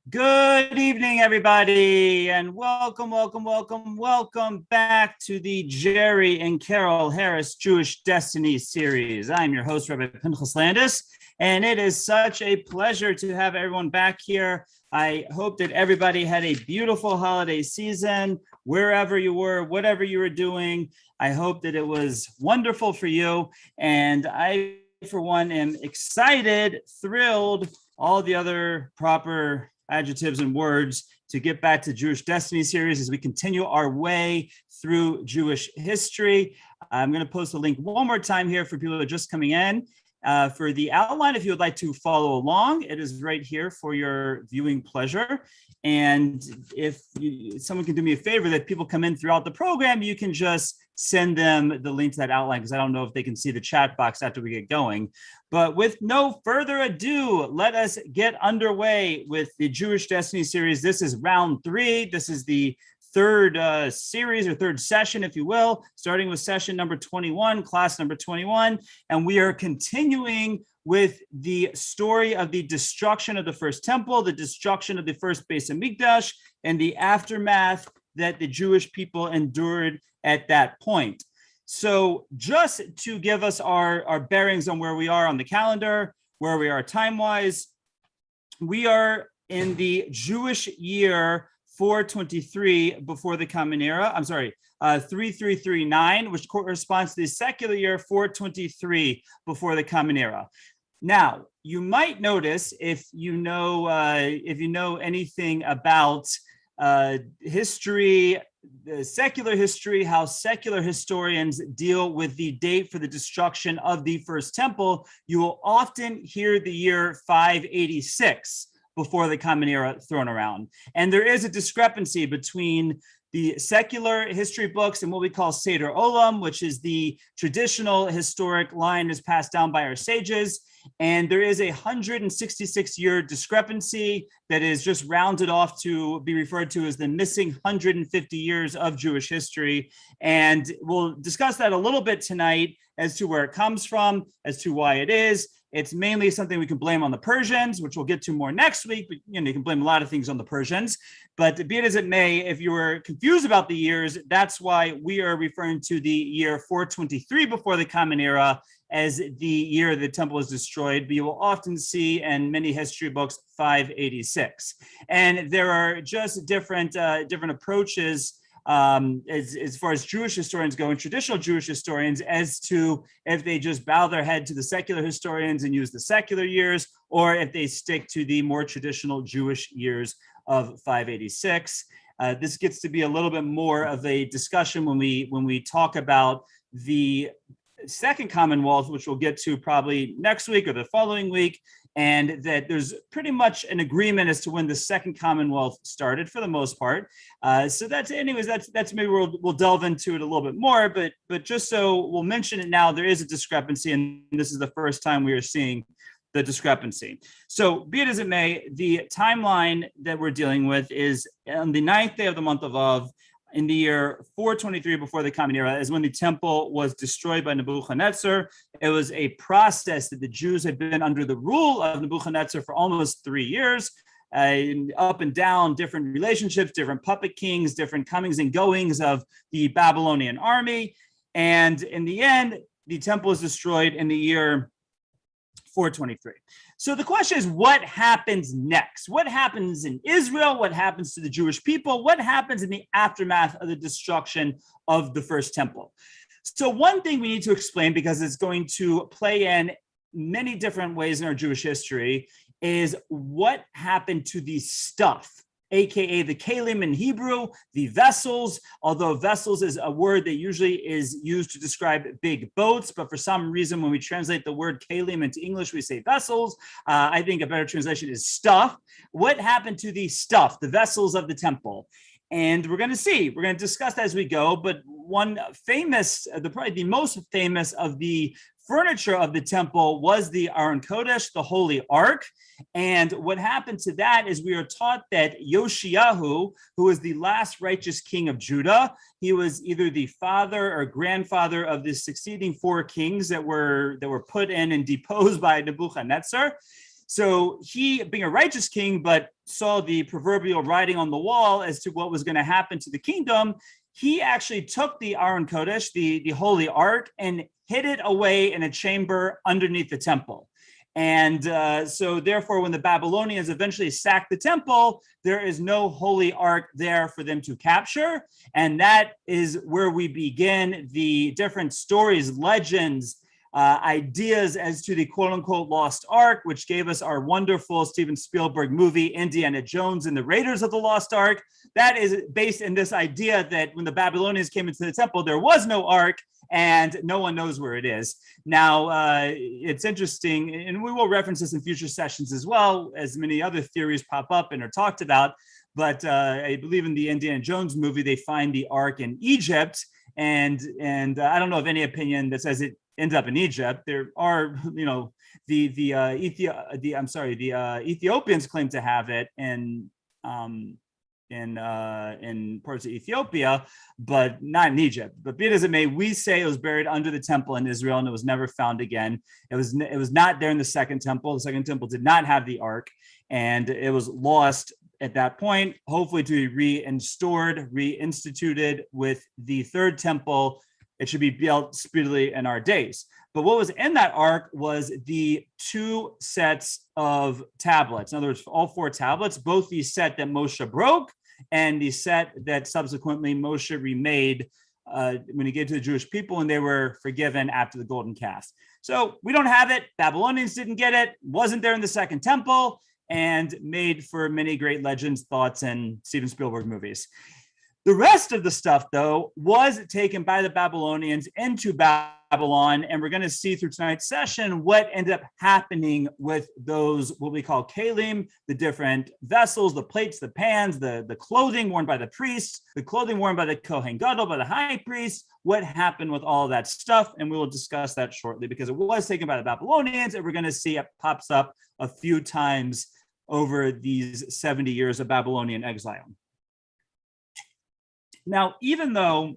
Good evening, everybody, and welcome back to the Jerry and Carol Harris Jewish Destiny series. I'm your host, Rabbi Pinchas Landis, and it is such a pleasure to have everyone back here. I hope that everybody had a beautiful holiday season, wherever you were, whatever you were doing. I hope that it was wonderful for you, and I, for one, am excited, thrilled, all the other proper adjectives and words to get back to Jewish Destiny series as we continue our way through Jewish history. I'm going to post a link one more time here for people who are just coming in. For the outline, if you would like to follow along, it is right here for your viewing pleasure. And if someone can do me a favor, that people come in throughout the program, you can just send them the link to that outline, because I don't know if they can see the chat box after we get going. But with no further ado, let us get underway with the Jewish Destiny series. This is round 3. This is the third series, or third session, if you will, starting with session number 21, class number 21. And we are continuing with the story of the destruction of the first temple, the destruction of the first Beis Hamikdash, and the aftermath that the Jewish people endured at that point. So just to give us our bearings on where we are on the calendar, where we are time-wise, we are in the Jewish year 423 before the Common Era. I'm sorry, 3339, which corresponds to the secular year 423 before the Common Era. Now, you might notice, if you know anything about history, secular history, how secular historians deal with the date for the destruction of the first temple, you will often hear the year 586 before the Common Era thrown around. And there is a discrepancy between the secular history books and what we call Seder Olam, which is the traditional historic line is passed down by our sages. And there is a 166-year discrepancy that is just rounded off to be referred to as the missing 150 years of Jewish history. And we'll discuss that a little bit tonight as to where it comes from, as to why it is. It's mainly something we can blame on the Persians, which we'll get to more next week. But you can blame a lot of things on the Persians. But be it as it may, if you were confused about the years, that's why we are referring to the year 423 before the Common Era as the year the temple was destroyed. But you will often see in many history books 586. And there are just different approaches as far as Jewish historians go, and traditional Jewish historians, as to if they just bow their head to the secular historians and use the secular years, or if they stick to the more traditional Jewish years of 586. This gets to be a little bit more of a discussion when we talk about the Second Commonwealth, which we'll get to probably next week or the following week, and that there's pretty much an agreement as to when the Second Commonwealth started for the most part. So that's maybe we'll delve into it a little bit more, but just so we'll mention it now, there is a discrepancy, and this is the first time we are seeing the discrepancy. So be it as it may, the timeline that we're dealing with is on the 9th day of the month of Av, in the year 423 before the Common Era, is when the temple was destroyed by Nebuchadnezzar. It was a process that the Jews had been under the rule of Nebuchadnezzar for almost 3 years, up and down, different relationships, different puppet kings, different comings and goings of the Babylonian army. And in the end, the temple was destroyed in the year 423. So the question is, what happens next? What happens in Israel? What happens to the Jewish people? What happens in the aftermath of the destruction of the first temple? So one thing we need to explain, because it's going to play in many different ways in our Jewish history, is what happened to the stuff, aka the kalim in Hebrew, the vessels, although vessels is a word that usually is used to describe big boats, but for some reason when we translate the word kalim into English, we say vessels. I think a better translation is stuff. What happened to the stuff, the vessels of the temple? And we're going to discuss that as we go, but one famous, probably the most famous of the furniture of the temple was the Aron Kodesh, the Holy Ark. And what happened to that is we are taught that Yoshiyahu, who was the last righteous king of Judah, he was either the father or grandfather of the succeeding 4 kings that were put in and deposed by Nebuchadnezzar. So he, being a righteous king, but saw the proverbial writing on the wall as to what was going to happen to the kingdom, he actually took the Aron Kodesh, the Holy Ark, and hid it away in a chamber underneath the temple. And so therefore, when the Babylonians eventually sacked the temple, there is no Holy Ark there for them to capture. And that is where we begin the different stories, legends, ideas as to the quote unquote lost ark, which gave us our wonderful Steven Spielberg movie, Indiana Jones and the Raiders of the Lost Ark. That is based in this idea that when the Babylonians came into the temple, there was no ark and no one knows where it is. Now, it's interesting, and we will reference this in future sessions as well, as many other theories pop up and are talked about. But I believe in the Indiana Jones movie, they find the ark in Egypt. And I don't know of any opinion that says it ends up in Egypt. There are, the Ethiopians claim to have it in parts of Ethiopia, but not in Egypt. But be it as it may, we say it was buried under the temple in Israel, and it was never found again. It was not there in the second temple. The second temple did not have the ark, and it was lost at that point, hopefully to be reinstituted with the third temple. It should be built speedily in our days. But what was in that ark was the 2 sets of tablets. In other words, all 4 tablets, both the set that Moshe broke and the set that subsequently Moshe remade when he gave to the Jewish people and they were forgiven after the golden calf. So we don't have it. Babylonians didn't get it. Wasn't there in the second temple, and made for many great legends, thoughts, and Steven Spielberg movies. The rest of the stuff, though, was taken by the Babylonians into Babylon, and we're going to see through tonight's session what ended up happening with those, what we call kalim, the different vessels, the plates, the pans, the clothing worn by the priests, the clothing worn by the Kohen Gadol, by the high priest, what happened with all of that stuff, and we will discuss that shortly, because it was taken by the Babylonians, and we're going to see it pops up a few times over these 70 years of Babylonian exile. Now, even though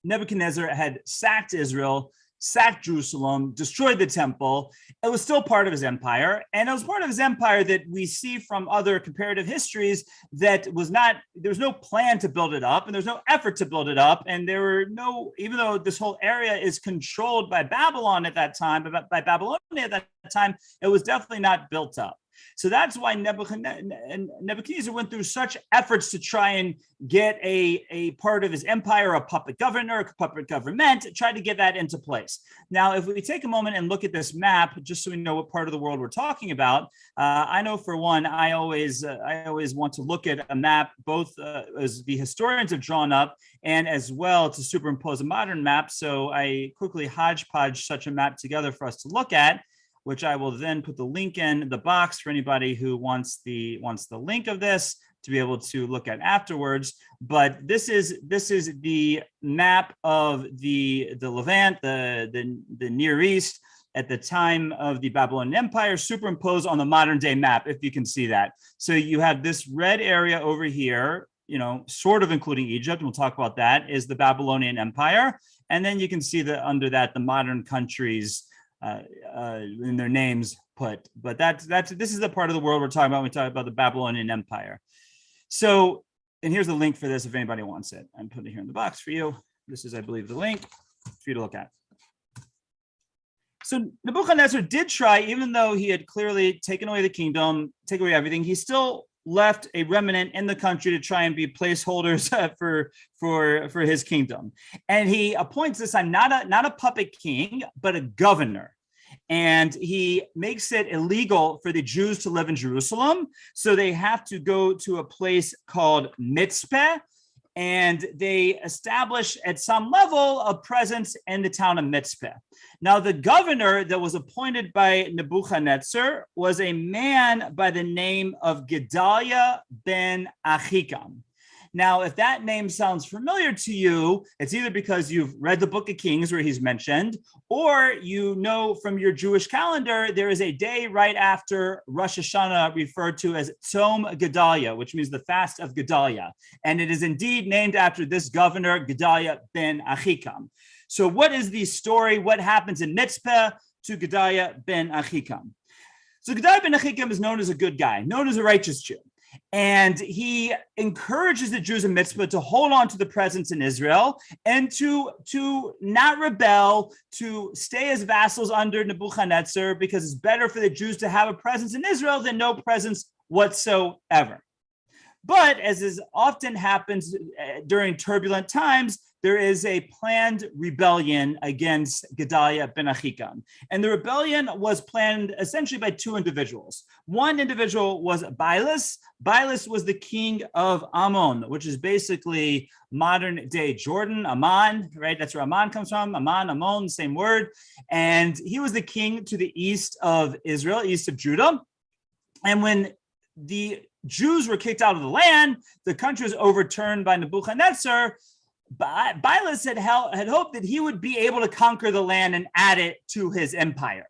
Nebuchadnezzar had sacked Israel, sacked Jerusalem, destroyed the temple, it was still part of his empire. And it was part of his empire that we see from other comparative histories that there was no plan to build it up, and there's no effort to build it up. And there were no, even though this whole area is controlled by Babylon at that time, by Babylonia at that time, it was definitely not built up. So that's why Nebuchadnezzar went through such efforts to try and get a part of his empire, a puppet governor, a puppet government, try to get that into place. Now, if we take a moment and look at this map, just so we know what part of the world we're talking about, I know for one, I always want to look at a map, both as the historians have drawn up and as well to superimpose a modern map. So I quickly hodgepodge such a map together for us to look at, which I will then put the link in the box for anybody who wants the link of this to be able to look at afterwards. But this is the map of the Levant, the Near East at the time of the Babylonian Empire, superimposed on the modern day map, if you can see that. So you have this red area over here, sort of including Egypt, and we'll talk about that, is the Babylonian Empire. And then you can see that under that, the modern countries in their names put. But this is the part of the world we're talking about when we talk about the Babylonian Empire. So, and here's the link for this if anybody wants it. I'm putting it here in the box for you. This is, I believe, the link for you to look at. So Nebuchadnezzar did try, even though he had clearly taken away the kingdom, taken away everything, he still left a remnant in the country to try and be placeholders for his kingdom. And he appoints this time not a puppet king, but a governor. And he makes it illegal for the Jews to live in Jerusalem. So they have to go to a place called Mitzpeh, and they establish at some level a presence in the town of Mitzpeh. Now, the governor that was appointed by Nebuchadnezzar was a man by the name of Gedaliah ben Ahikam. Now, if that name sounds familiar to you, it's either because you've read the Book of Kings where he's mentioned, or you know from your Jewish calendar, there is a day right after Rosh Hashanah referred to as Tzom Gedaliah, which means the fast of Gedaliah. And it is indeed named after this governor, Gedaliah ben Ahikam. So what is the story? What happens in Mitzpeh to Gedaliah ben Ahikam? So Gedaliah ben Achikam is known as a good guy, known as a righteous Jew. And he encourages the Jews in Mitzvah to hold on to the presence in Israel and to not rebel, to stay as vassals under Nebuchadnezzar, because it's better for the Jews to have a presence in Israel than no presence whatsoever. But as is often happens during turbulent times, there is a planned rebellion against Gedaliah ben Achikam. And the rebellion was planned essentially by two individuals. One individual was Bailus. Bailus was the king of Ammon, which is basically modern day Jordan, Amman, right? That's where Amman comes from. Amman, Ammon, same word. And he was the king to the east of Israel, east of Judah. And when the Jews were kicked out of the land, the country was overturned by Nebuchadnezzar. Bailus had hoped that he would be able to conquer the land and add it to his empire.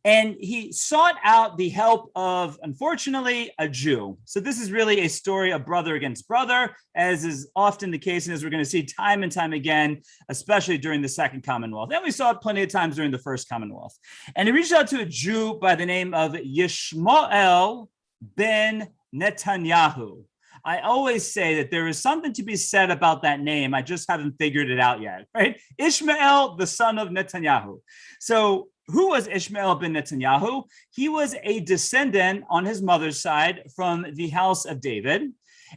And he sought out the help of, unfortunately, a Jew. So this is really a story of brother against brother, as is often the case, and as we're going to see time and time again, especially during the Second Commonwealth. And we saw it plenty of times during the First Commonwealth. And he reached out to a Jew by the name of Yishmael ben Netanyahu. I always say that there is something to be said about that name. I just haven't figured it out yet, right? Ishmael, the son of Netanyahu. So who was Ishmael ben Netanyahu? He was a descendant on his mother's side from the house of David.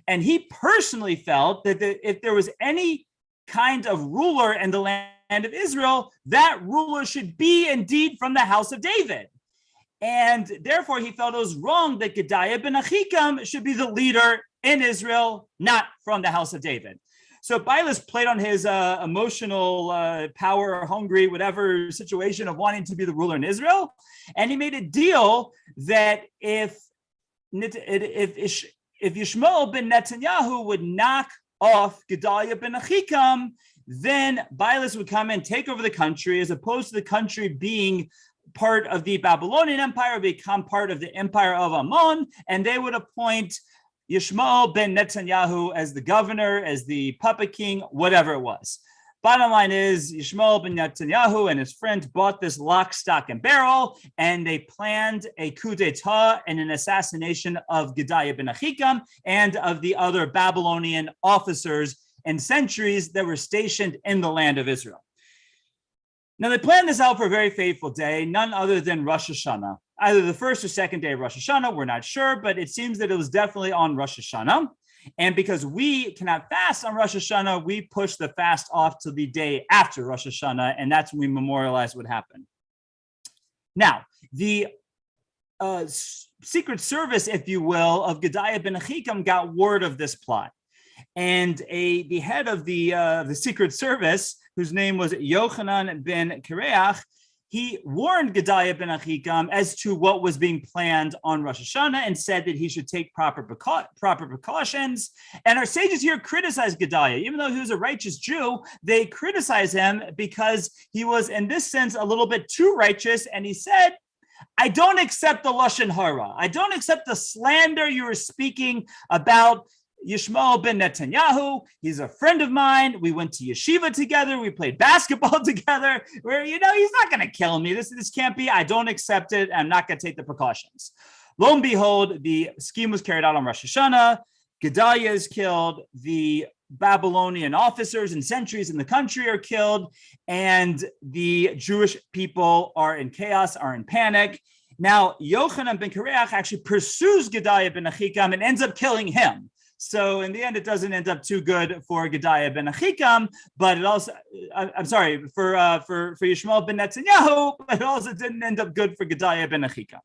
And he personally felt that if there was any kind of ruler in the land of Israel, that ruler should be indeed from the house of David. And therefore, he felt it was wrong that Gedaliah ben Achikam should be the leader in Israel, not from the house of David. So Bailus played on his emotional, power, hungry, whatever situation of wanting to be the ruler in Israel. And he made a deal that if Yishmael ben Netanyahu would knock off Gedaliah ben Achikam, then Bailus would come and take over the country, as opposed to the country being part of the Babylonian Empire, become part of the Empire of Ammon, and they would appoint Yishmael ben Netanyahu as the governor, as the puppet king, whatever it was. Bottom line is, Yishmael ben Netanyahu and his friends bought this lock, stock, and barrel, and they planned a coup d'etat and an assassination of Gedaliah ben Achikam and of the other Babylonian officers and sentries that were stationed in the land of Israel. Now, they planned this out for a very fateful day, none other than Rosh Hashanah. Either the first or second day of Rosh Hashanah, we're not sure, but it seems that it was definitely on Rosh Hashanah. And because we cannot fast on Rosh Hashanah, we push the fast off to the day after Rosh Hashanah, and that's when we memorialize what happened. Now, the Secret Service, if you will, of Gedaliah ben Achikam got word of this plot. And the head of the Secret Service, whose name was Yochanan ben Kareach, he warned Gedaliah ben Achikam as to what was being planned on Rosh Hashanah and said that he should take proper precautions. And our sages here criticized Gedaliah. Even though he was a righteous Jew, they criticized him because he was, in this sense, a little bit too righteous. And he said, I don't accept the Lashon Hara. I don't accept the slander you were speaking about Yishmael ben Netanyahu. He's a friend of mine. We went to yeshiva together. We played basketball together. Where, he's not going to kill me. This can't be. I don't accept it. I'm not going to take the precautions. Lo and behold, the scheme was carried out on Rosh Hashanah. Gedaliah is killed. The Babylonian officers and sentries in the country are killed. And the Jewish people are in chaos, are in panic. Now, Yochanan ben Kareach actually pursues Gedaliah ben Achikam and ends up killing him. So in the end, it doesn't end up too good for Gedaliah ben Achikam, but it also, I'm sorry, for Yishmael ben Netanyahu, but it also didn't end up good for Gedaliah ben Achikam.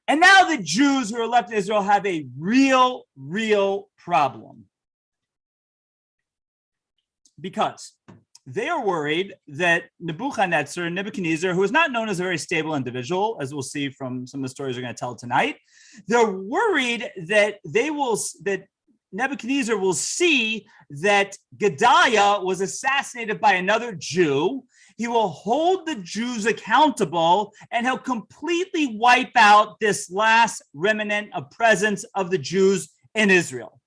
And now the Jews who are left in Israel have a real problem. Because they are worried that Nebuchadnezzar, who is not known as a very stable individual, as we'll see from some of the stories we're going to tell tonight, they're worried that Nebuchadnezzar will see that Gedaliah was assassinated by another Jew. He will hold the Jews accountable, and he'll completely wipe out this last remnant of presence of the Jews in Israel.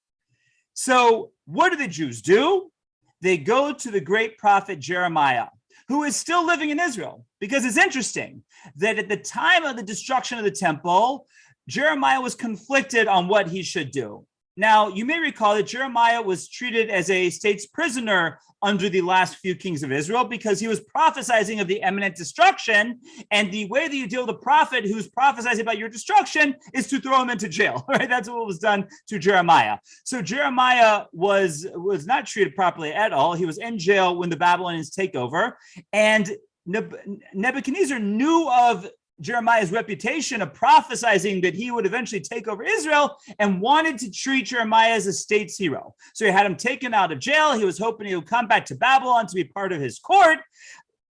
So what do the Jews do? They go to the great prophet Jeremiah, who is still living in Israel. Because it's interesting that at the time of the destruction of the temple, Jeremiah was conflicted on what he should do. Now, you may recall that Jeremiah was treated as a state's prisoner under the last few kings of Israel because he was prophesying of the imminent destruction. And the way that you deal with a prophet who's prophesying about your destruction is to throw him into jail, right? That's what was done to Jeremiah. So Jeremiah was not treated properly at all. He was in jail when the Babylonians take over. And Nebuchadnezzar knew of Jeremiah's reputation of prophesying that he would eventually take over Israel and wanted to treat Jeremiah as a state's hero. So he had him taken out of jail. He was hoping he would come back to Babylon to be part of his court.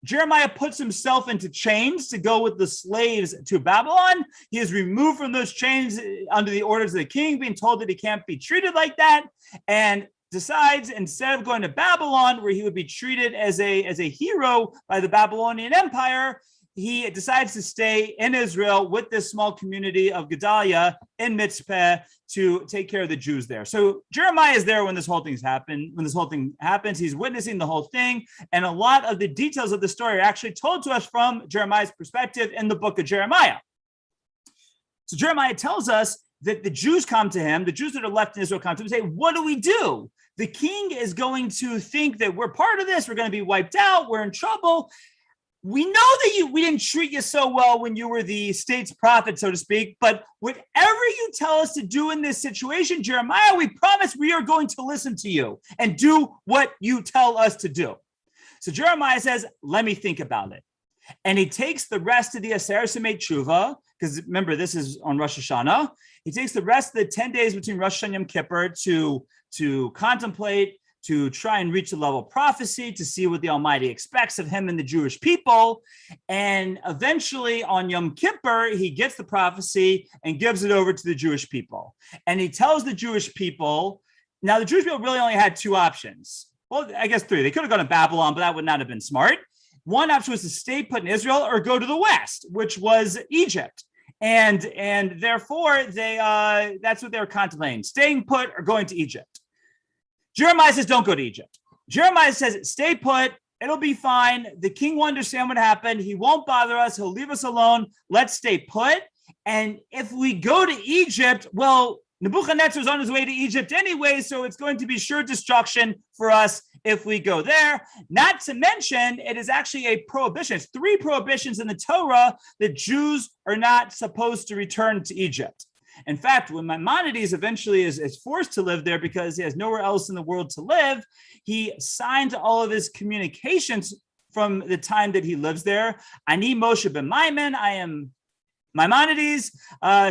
Jeremiah puts himself into chains to go with the slaves to Babylon. He is removed from those chains under the orders of the king, being told that he can't be treated like that, and decides instead of going to Babylon, where he would be treated as a hero by the Babylonian Empire, he decides to stay in Israel with this small community of Gedaliah in Mitzpeh to take care of the Jews there. So Jeremiah is there when this whole thing happens. He's witnessing the whole thing. And a lot of the details of the story are actually told to us from Jeremiah's perspective in the book of Jeremiah. So Jeremiah tells us that the Jews come to him, the Jews that are left in Israel come to him and say, what do we do? The king is going to think that we're part of this. We're going to be wiped out. We're in trouble. We know that we didn't treat you so well when you were the state's prophet, so to speak, but whatever you tell us to do in this situation, Jeremiah, we promise we are going to listen to you and do what you tell us to do. So Jeremiah says, let me think about it. And he takes the rest of the Aser Semei Tshuva, because remember, this is on Rosh Hashanah. He takes the rest of the 10 days between Rosh Hashanah and Yom Kippur to contemplate, to try and reach the level of prophecy, to see what the Almighty expects of him and the Jewish people. And eventually on Yom Kippur, he gets the prophecy and gives it over to the Jewish people. And he tells the Jewish people, now the Jewish people really only had two options. Well, I guess three. They could have gone to Babylon, but that would not have been smart. One option was to stay put in Israel or go to the west, which was Egypt. And therefore, that's what they were contemplating, staying put or going to Egypt. Jeremiah says, don't go to Egypt. Jeremiah says, stay put. It'll be fine. The king will understand what happened. He won't bother us. He'll leave us alone. Let's stay put. And if we go to Egypt, well, Nebuchadnezzar is on his way to Egypt anyway, so it's going to be sure destruction for us if we go there. Not to mention, it is actually a prohibition. It's 3 prohibitions in the Torah that Jews are not supposed to return to Egypt. In fact, when Maimonides eventually is forced to live there because he has nowhere else in the world to live, he signed all of his communications from the time that he lives there. Ani Moshe ben Maimon, I am Maimonides,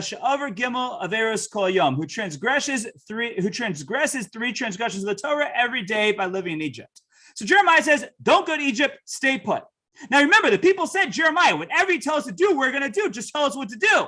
She'aver Gimel Averos Kol Yom, who transgresses 3 transgressions of the Torah every day by living in Egypt. So Jeremiah says, don't go to Egypt, stay put. Now remember, the people said, Jeremiah, whatever you tell us to do, we're going to do. Just tell us what to do.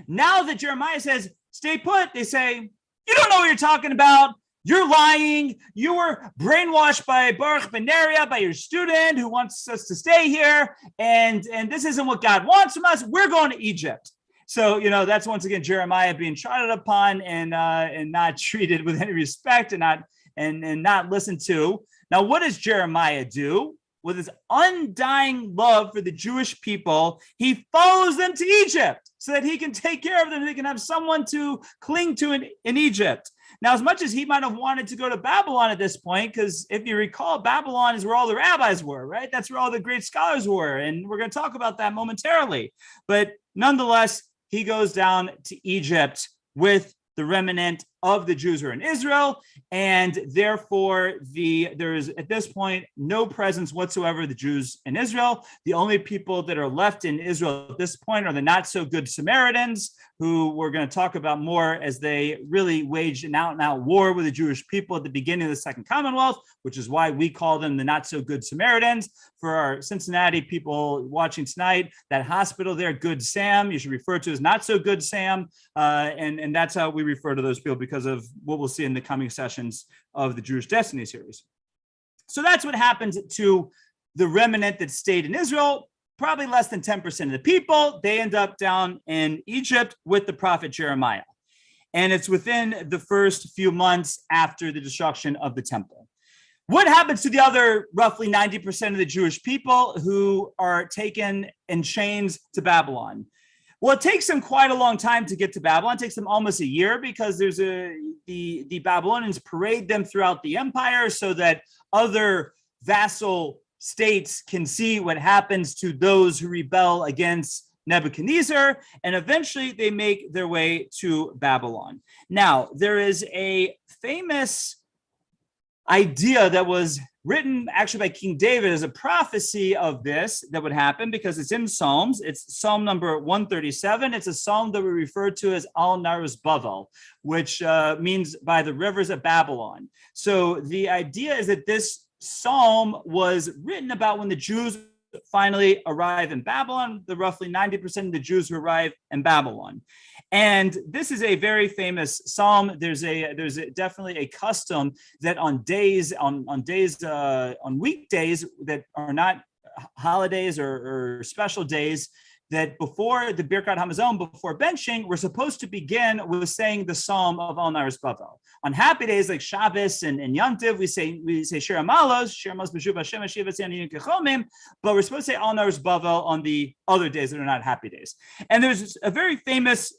Now that Jeremiah says, stay put, they say, you don't know what you're talking about. You're lying. You were brainwashed by Baruch ben Neriah, by your student who wants us to stay here. And this isn't what God wants from us. We're going to Egypt. So, that's once again Jeremiah being trodden upon and not treated with any respect and not listened to. Now, what does Jeremiah do? With his undying love for the Jewish people, he follows them to Egypt so that he can take care of them. They can have someone to cling to in Egypt. Now, as much as he might have wanted to go to Babylon at this point, because if you recall, Babylon is where all the rabbis were, right? That's where all the great scholars were. And we're going to talk about that momentarily. But nonetheless, he goes down to Egypt with the remnant of the Jews who are in Israel, and therefore there is at this point no presence whatsoever of the Jews in Israel. The only people that are left in Israel at this point are the not so good Samaritans, who we're going to talk about more as they really waged an out-and-out war with the Jewish people at the beginning of the Second Commonwealth, which is why we call them the not so good Samaritans. For our Cincinnati people watching tonight, that hospital there, Good Sam, you should refer to as not so good Sam, and that's how we refer to those people because of what we'll see in the coming sessions of the Jewish Destiny series. So that's what happened to the remnant that stayed in Israel. Probably less than 10% of the people. They end up down in Egypt with the prophet Jeremiah. And it's within the first few months after the destruction of the temple. What happens to the other roughly 90% of the Jewish people who are taken in chains to Babylon? Well, it takes them quite a long time to get to Babylon. It takes them almost a year because the Babylonians parade them throughout the empire so that other vassal states can see what happens to those who rebel against Nebuchadnezzar, and eventually they make their way to Babylon. Now, there is a famous idea that was written actually by King David as a prophecy of this that would happen because it's in Psalms. It's Psalm number 137. It's a psalm that we refer to as Al Narus Bavel, which means by the rivers of Babylon. So the idea is that this psalm was written about when the Jews finally arrive in Babylon, the roughly 90% of the Jews who arrive in Babylon. And this is a very famous psalm. There's definitely a custom that on weekdays that are not holidays or special days, that before the Birkat Hamazon, before benching, we're supposed to begin with saying the Psalm of Al Naris Bavel. On happy days like Shabbos and Yantiv, we say Shir Amalos, B'Shuv Hashem Hashiv Tziyanu Kechomim, but we're supposed to say Al Naris Bavel on the other days that are not happy days. And there's a very famous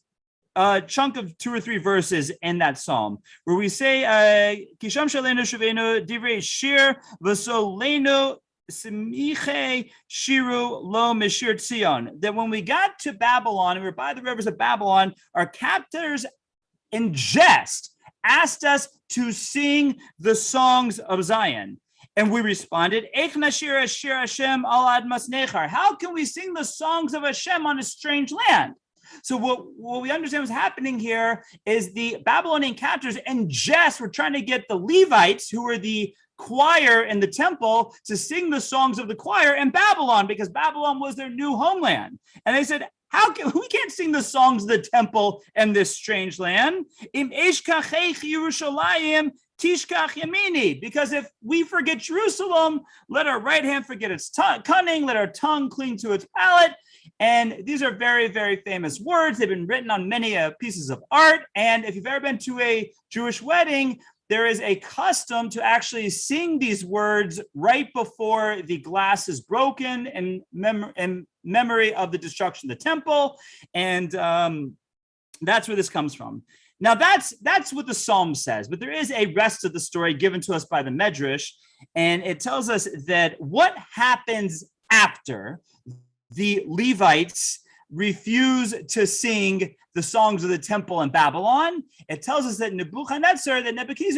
chunk of 2 or 3 verses in that psalm where we say Kisham Shalenu Shuvenu Divrei Shir V'Solenu Simiche Shiru Lo Mishir Tzion, that when we got to Babylon and we were by the rivers of Babylon, our captors in jest asked us to sing the songs of Zion. And we responded, Eich nashir shir Hashem al admas nechar. How can we sing the songs of Hashem on a strange land? So what we understand was happening here is the Babylonian captors in jest were trying to get the Levites, who were the choir in the temple, to sing the songs of the choir in Babylon because Babylon was their new homeland. And they said, we can't sing the songs of the temple in this strange land. Im eshkachech Yerushalayim tishkach yamini, because if we forget Jerusalem, let our right hand forget its cunning, let our tongue cling to its palate. And these are very, very famous words. They've been written on many pieces of art. And if you've ever been to a Jewish wedding, there is a custom to actually sing these words right before the glass is broken in memory of the destruction of the temple. And that's where this comes from. Now, that's what the psalm says, but there is a rest of the story given to us by the Medrash, and it tells us that what happens after the Levites refuse to sing the songs of the temple in Babylon. It tells us that Nebuchadnezzar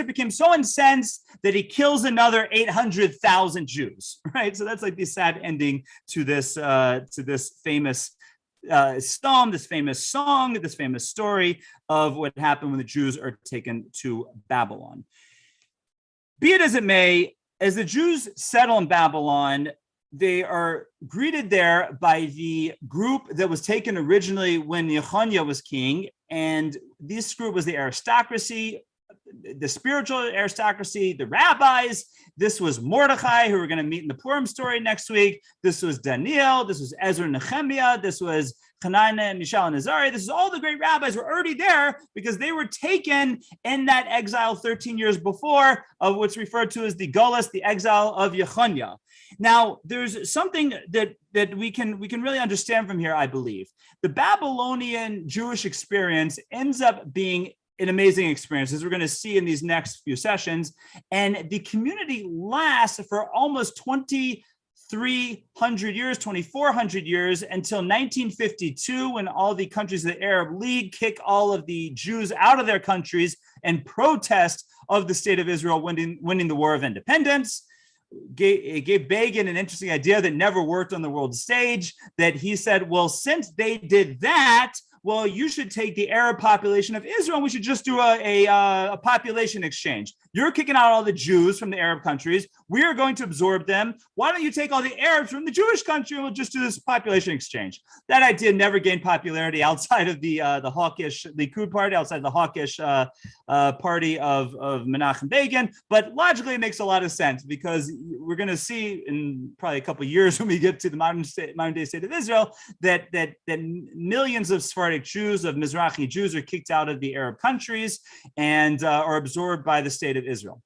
became so incensed that he kills another 800,000 Jews, right? So that's like the sad ending to this famous psalm, this famous song, this famous story of what happened when the Jews are taken to Babylon. Be it as it may, as the Jews settle in Babylon, they are greeted there by the group that was taken originally when Yechoniah was king. And this group was the aristocracy, the spiritual aristocracy, the rabbis. This was Mordechai, who we're going to meet in the Purim story next week. This was Daniel. This was Ezra and Nehemiah. This was Hananiah and Mishael and Azariah. This is all the great rabbis were already there because they were taken in that exile 13 years before, of what's referred to as the Golus, the exile of Yechoniah. Now, there's something that we can really understand from here, I believe. The Babylonian Jewish experience ends up being an amazing experience, as we're going to see in these next few sessions. And the community lasts for almost 2,300 years, 2,400 years, until 1952, when all the countries of the Arab League kick all of the Jews out of their countries and protest of the state of Israel winning the War of Independence. It gave Begin an interesting idea that never worked on the world stage, that he said, well, since they did that, well, you should take the Arab population of Israel and we should just do a population exchange. You're kicking out all the Jews from the Arab countries. We are going to absorb them. Why don't you take all the Arabs from the Jewish country and we'll just do this population exchange? That idea never gained popularity outside of the hawkish Likud party, outside the hawkish party of Menachem Begin. But logically, it makes a lot of sense because we're going to see in probably a couple of years when we get to the modern day state of Israel that millions of Sephardic Jews, of Mizrahi Jews, are kicked out of the Arab countries and are absorbed by the state of Israel.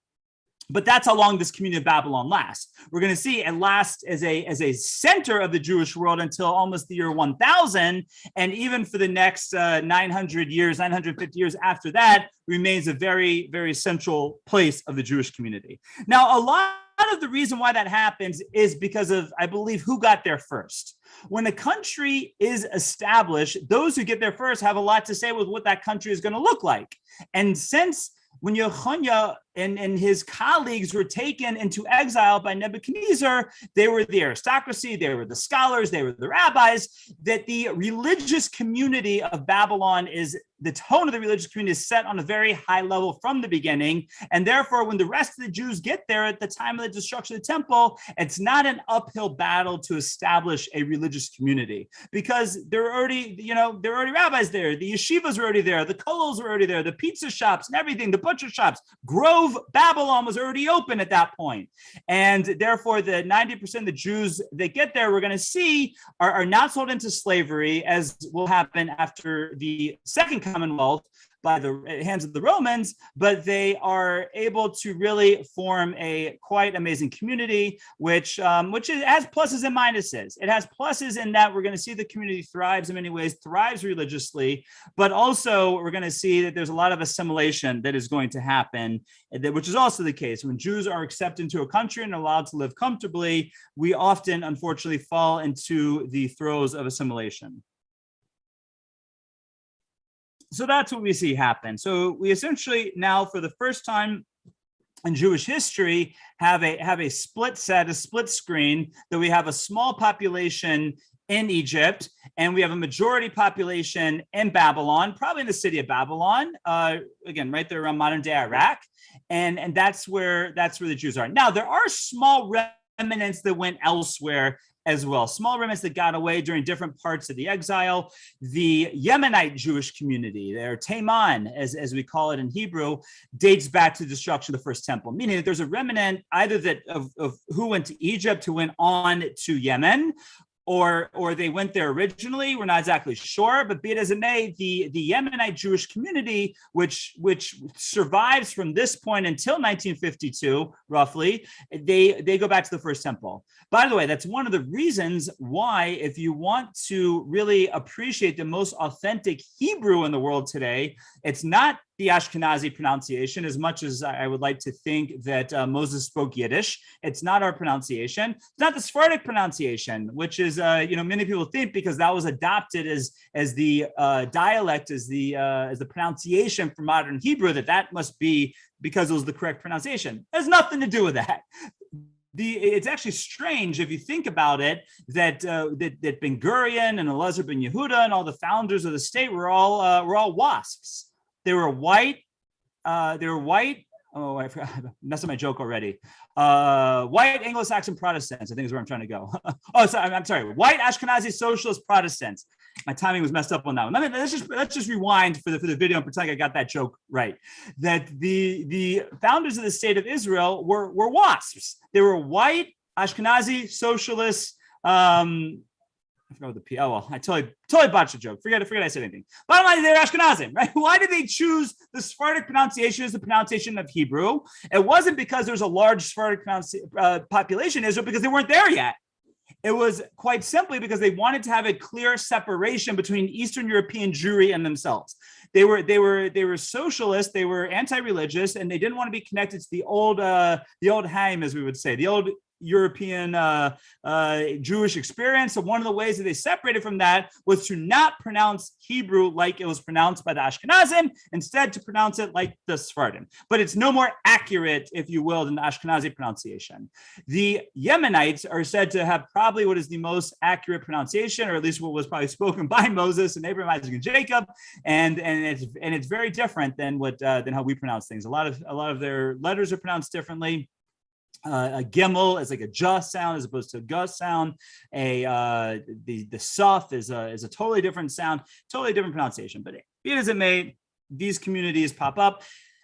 But that's how long this community of Babylon lasts. We're going to see it lasts as a center of the Jewish world until almost the year 1000. And even for the next 900 years, 950 years after that, remains a very, very central place of the Jewish community. Now, a lot of the reason why that happens is because of, I believe, who got there first. When a country is established, those who get there first have a lot to say with what that country is going to look like. And since when Yehoiah and his colleagues were taken into exile by Nebuchadnezzar, they were the aristocracy, they were the scholars, they were the rabbis, that the religious community of Babylon is, the tone of the religious community is set on a very high level from the beginning. And therefore, when the rest of the Jews get there at the time of the destruction of the temple, it's not an uphill battle to establish a religious community, because there are already, there are already rabbis there, the yeshivas are already there, the kollels are already there, the pizza shops and everything, the butcher shops. Grove, Babylon was already open at that point. And therefore, the 90% of the Jews that get there, we're going to see, are not sold into slavery, as will happen after the Second Commonwealth by the hands of the Romans, but they are able to really form a quite amazing community, which has pluses and minuses. It has pluses in that we're going to see the community thrives in many ways, thrives religiously, but also we're going to see that there's a lot of assimilation that is going to happen, which is also the case. When Jews are accepted into a country and allowed to live comfortably, we often, unfortunately, fall into the throes of assimilation. So that's what we see happen. So we essentially now, for the first time in Jewish history, have a split screen, that we have a small population in Egypt, and we have a majority population in Babylon, probably in the city of Babylon, again, right there around modern day Iraq. And that's where the Jews are. Now, there are small remnants that went elsewhere as well, small remnants that got away during different parts of the exile. The Yemenite Jewish community, their Taman, as we call it in Hebrew, dates back to the destruction of the first temple, meaning that there's a remnant either of who went to Egypt, who went on to Yemen, or they went there originally. We're not exactly sure, but be it as it may, the Yemenite Jewish community, which survives from this point until 1952, roughly, they go back to the first temple. By the way, that's one of the reasons why, if you want to really appreciate the most authentic Hebrew in the world today, it's not the Ashkenazi pronunciation, as much as I would like to think that Moses spoke Yiddish. It's not our pronunciation. It's not the Sephardic pronunciation, which is, many people think, because that was adopted as the dialect, as the pronunciation for modern Hebrew, that must be because it was the correct pronunciation. It has nothing to do with that. It's actually strange, if you think about it, that Ben Gurion and Eliezer ben Yehuda and all the founders of the state were all WASPs. They were white. Oh, I forgot. I messed up my joke already. White Anglo-Saxon Protestants, I think is where I'm trying to go. I'm sorry. White Ashkenazi Socialist Protestants. My timing was messed up on that one. Let's just rewind for the video and pretend I got that joke right. That the founders of the state of Israel were WASPs. They were white Ashkenazi socialists. I forgot what the P. Oh well, I totally botched the joke. Forget I said anything. Bottom line, they're Ashkenazim, right? Why did they choose the Sephardic pronunciation as the pronunciation of Hebrew? It wasn't because there was a large Sephardic population in Israel, because they weren't there yet. It was quite simply because they wanted to have a clear separation between Eastern European Jewry and themselves. They were socialist, they were anti-religious, and they didn't want to be connected to the old Haim, as we would say, the old European Jewish experience. So one of the ways that they separated from that was to not pronounce Hebrew like it was pronounced by the Ashkenazim, instead to pronounce it like the Sephardim. But it's no more accurate, if you will, than the Ashkenazi pronunciation. The Yemenites are said to have probably what is the most accurate pronunciation, or at least what was probably spoken by Moses and Abraham, Isaac, and Jacob. And it's very different than how we pronounce things. A lot of their letters are pronounced differently. A gimel is like a j sound as opposed to a g sound. The suf is a totally different sound, totally different pronunciation. But be it as it may, these communities pop up.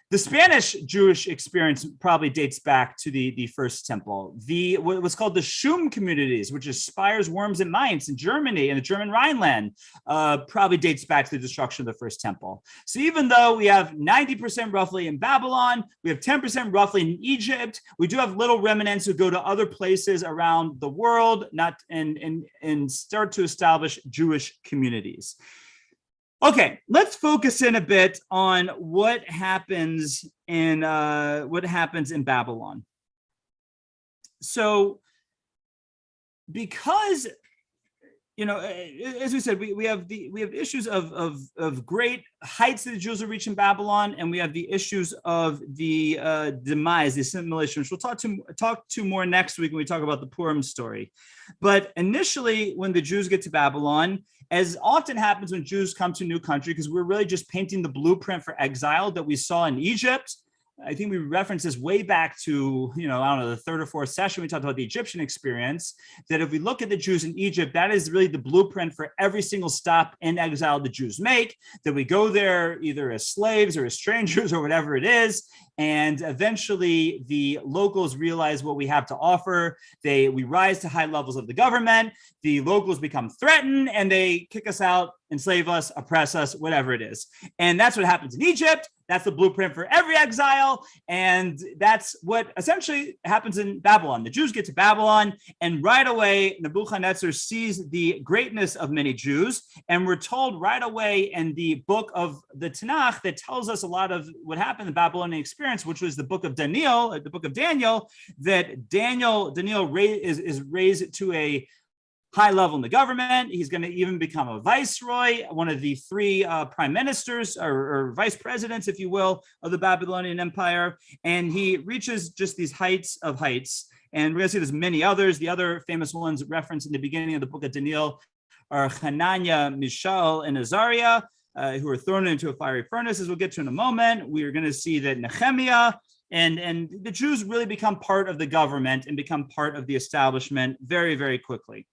The Spanish Jewish experience probably dates back to the first temple. What was called the Shum communities, which is Spires, Worms, and Mainz in Germany and the German Rhineland, probably dates back to the destruction of the first temple. So even though we have 90% roughly in Babylon, we have 10% roughly in Egypt, we do have little remnants who go to other places around the world, and start to establish Jewish communities. Okay, let's focus in a bit on what happens in Babylon. So, because as we said, we have issues of great heights that the Jews are reaching Babylon, and we have the issues of the demise, the assimilation, which we'll talk to more next week when we talk about the Purim story. But initially, when the Jews get to Babylon, as often happens when Jews come to a new country, because we're really just painting the blueprint for exile that we saw in Egypt. I think we referenced this way back to, the third or fourth session. We talked about the Egyptian experience, that if we look at the Jews in Egypt, that is really the blueprint for every single stop in exile the Jews make, that we go there either as slaves or as strangers or whatever it is. And eventually the locals realize what we have to offer. We rise to high levels of the government. The locals become threatened and they kick us out, enslave us, oppress us, whatever it is. And that's what happens in Egypt. That's the blueprint for every exile. And that's what essentially happens in Babylon. The Jews get to Babylon, and right away, Nebuchadnezzar sees the greatness of many Jews. And we're told right away in the book of the Tanakh that tells us a lot of what happened in the Babylonian experience, which was the book of Daniel, that Daniel is raised to a high level in the government. He's going to even become a viceroy, one of the three prime ministers or vice presidents, if you will, of the Babylonian Empire. And he reaches just these heights of heights. And we're going to see there's many others. The other famous ones referenced in the beginning of the book of Daniel are Hananiah, Mishael, and Azariah, who are thrown into a fiery furnace, as we'll get to in a moment. We are going to see that Nehemiah and the Jews really become part of the government and become part of the establishment very, very quickly.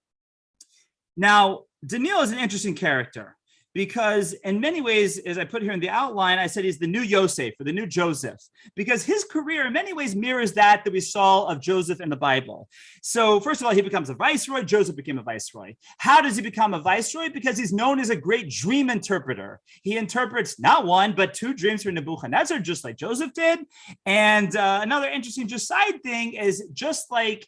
Now, Daniel is an interesting character because in many ways, as I put here in the outline, I said he's the new Yosef or the new Joseph, because his career in many ways mirrors that we saw of Joseph in the Bible. So first of all, he becomes a viceroy. Joseph became a viceroy. How does he become a viceroy? Because he's known as a great dream interpreter. He interprets not one, but two dreams for Nebuchadnezzar, just like Joseph did. And another interesting just side thing is, just like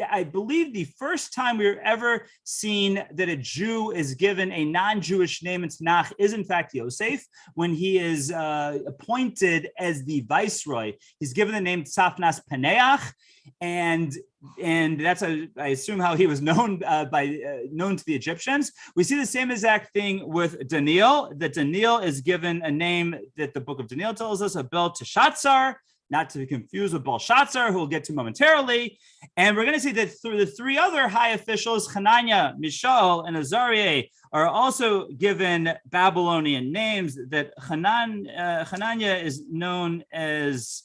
I believe the first time we were ever seen that a Jew is given a non-Jewish name in Tanakh is in fact Yosef, when he is appointed as the viceroy. He's given the name Tzafnas Paneach, and that's I assume how he was known known to the Egyptians. We see the same exact thing with Daniel, that Daniel is given a name that the book of Daniel tells us, a Bel Teshazzar, not to be confused with Belshazzar, who we'll get to momentarily. And we're going to see that through the three other high officials, Hananiah, Mishael, and Azariah, are also given Babylonian names. That Hananiah is known as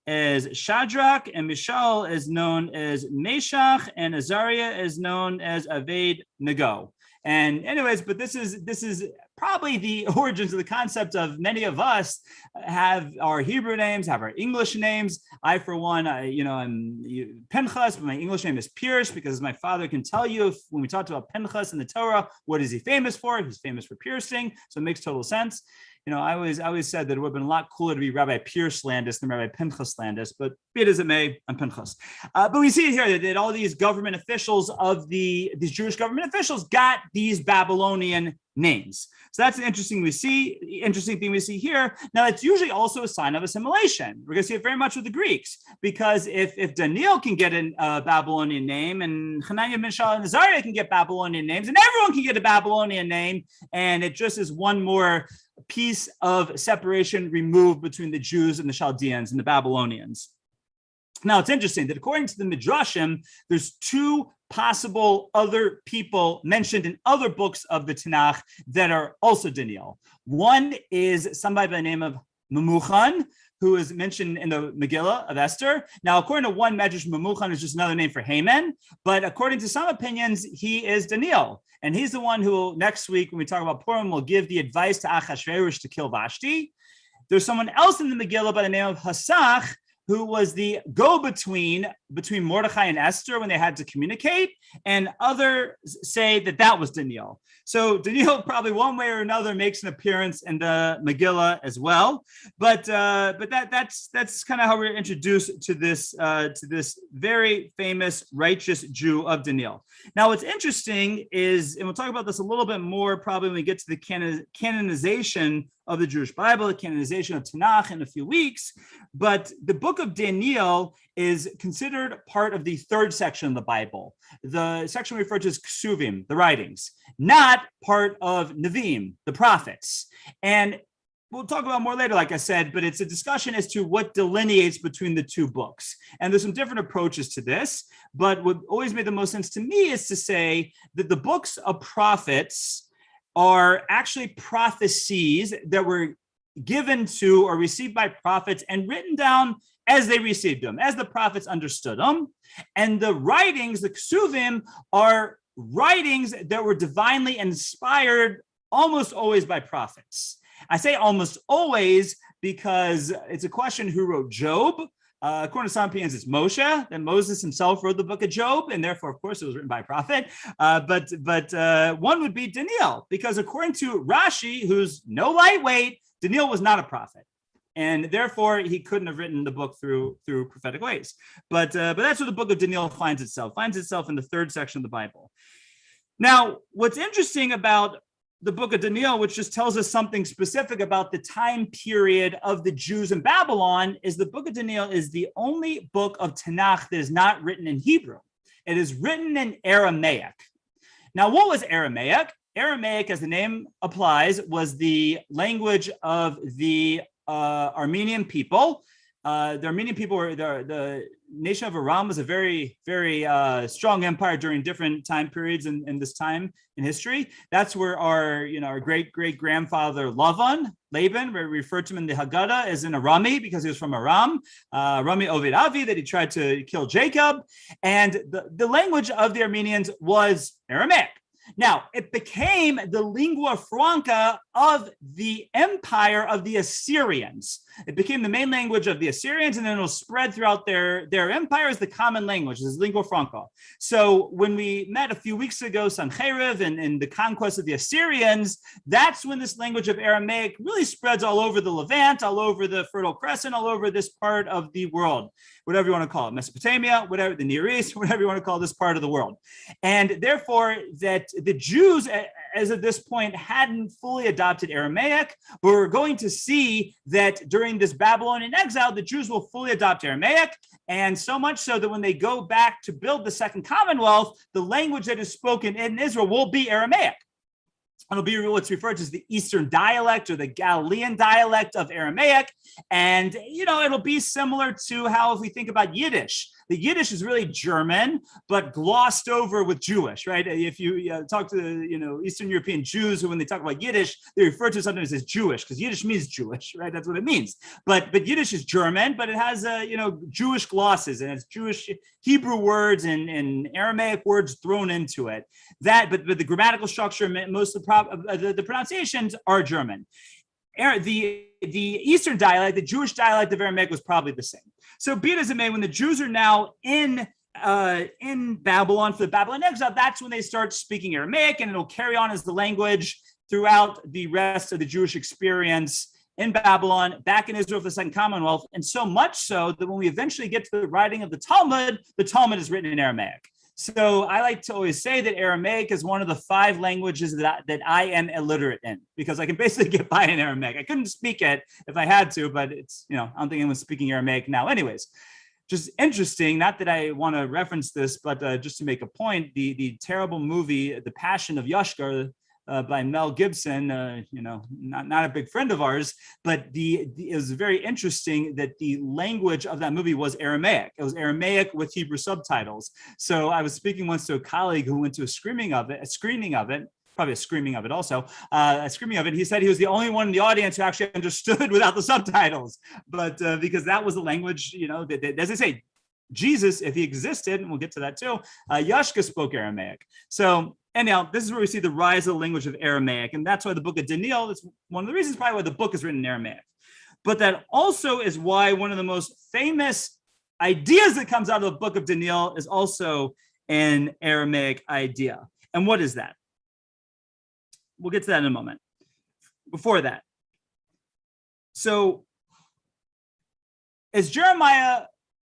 Shadrach, and Mishael is known as Meshach, and Azariah is known as Aved Nego. And anyways, but this is probably the origins of the concept of many of us have our Hebrew names, have our English names. I, for one, I'm Pinchas, but my English name is Pierce, because my father can tell you when we talked about Pinchas in the Torah, what is he famous for? He's famous for piercing, so it makes total sense. I always said that it would have been a lot cooler to be Rabbi Pierce Landis than Rabbi Pinchas Landis, but be it as it may, I'm Pinchas. But we see it here that all these government officials these Jewish government officials got these Babylonian names. So that's an interesting thing we see here. Now, it's usually also a sign of assimilation. We're going to see it very much with the Greeks, because if Daniel can get a Babylonian name, and Hananiah, Mishael, and Azariah can get Babylonian names, and everyone can get a Babylonian name, and it just is one more piece of separation removed between the Jews and the Chaldeans and the Babylonians. Now, it's interesting that according to the Midrashim, there's two possible other people mentioned in other books of the Tanakh that are also Daniel. One is somebody by the name of Memuchan, who is mentioned in the Megillah of Esther. Now, according to one Medrash, Memuchan is just another name for Haman, but according to some opinions, he is Daniel. And he's the one who next week, when we talk about Purim, will give the advice to Achashverosh to kill Vashti. There's someone else in the Megillah by the name of Hasach, who was the go-between between Mordechai and Esther when they had to communicate, and others say that was Daniel. So Daniel probably one way or another makes an appearance in the Megillah as well. But that's kind of how we're introduced to this very famous righteous Jew of Daniel. Now, what's interesting is, and we'll talk about this a little bit more probably when we get to the canonization of the Jewish Bible, the canonization of Tanakh in a few weeks, but the book of Daniel is considered part of the third section of the Bible, the section referred to as Ksuvim, the writings, not part of Nevi'im, the prophets. And we'll talk about more later, like I said, but it's a discussion as to what delineates between the two books. And there's some different approaches to this, but what always made the most sense to me is to say that the books of prophets are actually prophecies that were given to or received by prophets and written down as they received them, as the prophets understood them. And the writings, the Ksuvim, are writings that were divinely inspired almost always by prophets. I say almost always because it's a question who wrote Job. According to some opinions, it's Moshe, and Moses himself wrote the book of Job, and therefore, of course, it was written by a prophet. But one would be Daniel, because according to Rashi, who's no lightweight, Daniel was not a prophet, and therefore he couldn't have written the book through prophetic ways. But that's where the book of Daniel finds itself in the third section of the Bible. Now, what's interesting about the book of Daniel, which just tells us something specific about the time period of the Jews in Babylon, is the book of Daniel is the only book of Tanakh that is not written in Hebrew. It is written in Aramaic. Now, what was Aramaic? Aramaic, as the name applies, was the language of the Armenian people. The Armenian people were the nation of Aram was a very, very strong empire during different time periods in this time in history. That's where our great grandfather Laban, we referred to him in the Haggadah as an Arami because he was from Aram, Arami Ovid Avi, that he tried to kill Jacob. And the language of the Armenians was Aramaic. Now, it became the lingua franca of the empire of the Assyrians. It became the main language of the Assyrians, and then it will spread throughout their empire as the common language, as lingua franca. So when we met a few weeks ago, Sancheriv and the conquest of the Assyrians, that's when this language of Aramaic really spreads all over the Levant, all over the Fertile Crescent, all over this part of the world, whatever you want to call it, Mesopotamia, whatever, the Near East, whatever you want to call this part of the world. And therefore, that the Jews, as of this point, hadn't fully adopted Aramaic, but we're going to see that during this Babylonian exile, the Jews will fully adopt Aramaic, and so much so that when they go back to build the Second Commonwealth, the language that is spoken in Israel will be Aramaic. It'll be what's referred to as the Eastern dialect or the Galilean dialect of Aramaic. And, it'll be similar to how if we think about Yiddish, the Yiddish is really German, but glossed over with Jewish, right? If you talk to, Eastern European Jews, who when they talk about Yiddish, they refer to it sometimes as Jewish, because Yiddish means Jewish, right? That's what it means. But Yiddish is German, but it has, Jewish glosses, and it's Jewish Hebrew words and Aramaic words thrown into it. But the grammatical structure, most of the pronunciations are German. The Eastern dialect, the Jewish dialect of Aramaic was probably the same. So be it as it may, when the Jews are now in Babylon for the Babylonian exile, that's when they start speaking Aramaic, and it'll carry on as the language throughout the rest of the Jewish experience in Babylon, back in Israel for the Second Commonwealth, and so much so that when we eventually get to the writing of the Talmud is written in Aramaic. So I like to always say that Aramaic is one of the 5 languages that I am illiterate in, because I can basically get by in Aramaic. I couldn't speak it if I had to, but it's, I don't think anyone's speaking Aramaic now. Anyways, just interesting, not that I want to reference this, but just to make a point, the terrible movie, The Passion of Yashgar, by Mel Gibson, not a big friend of ours, but it was very interesting that the language of that movie was Aramaic. It was Aramaic with Hebrew subtitles. So I was speaking once to a colleague who went to a screening of it, probably a screaming of it also, he said he was the only one in the audience who actually understood without the subtitles, but because that was the language, as I say, Jesus, if he existed, and we'll get to that too, Yashka spoke Aramaic. So anyhow, this is where we see the rise of the language of Aramaic, and that's why the book of Daniel is one of the reasons probably why the book is written in Aramaic. But that also is why one of the most famous ideas that comes out of the book of Daniel is also an Aramaic idea. And what is that? We'll get to that in a moment. Before that, so as Jeremiah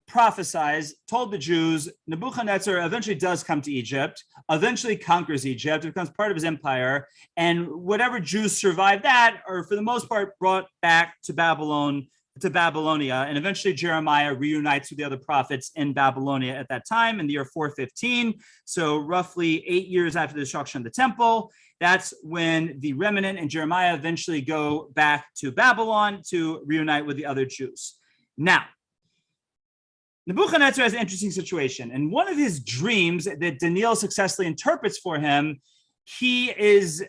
prophesies, told the Jews, Nebuchadnezzar eventually does come to Egypt, eventually conquers Egypt, it becomes part of his empire, and whatever Jews survive that are for the most part brought back to Babylonia, and eventually Jeremiah reunites with the other prophets in Babylonia at that time in the year 415. So roughly 8 years after the destruction of the temple, that's when the remnant and Jeremiah eventually go back to Babylon to reunite with the other Jews. Now, Nebuchadnezzar has an interesting situation. And one of his dreams that Daniel successfully interprets for him, he is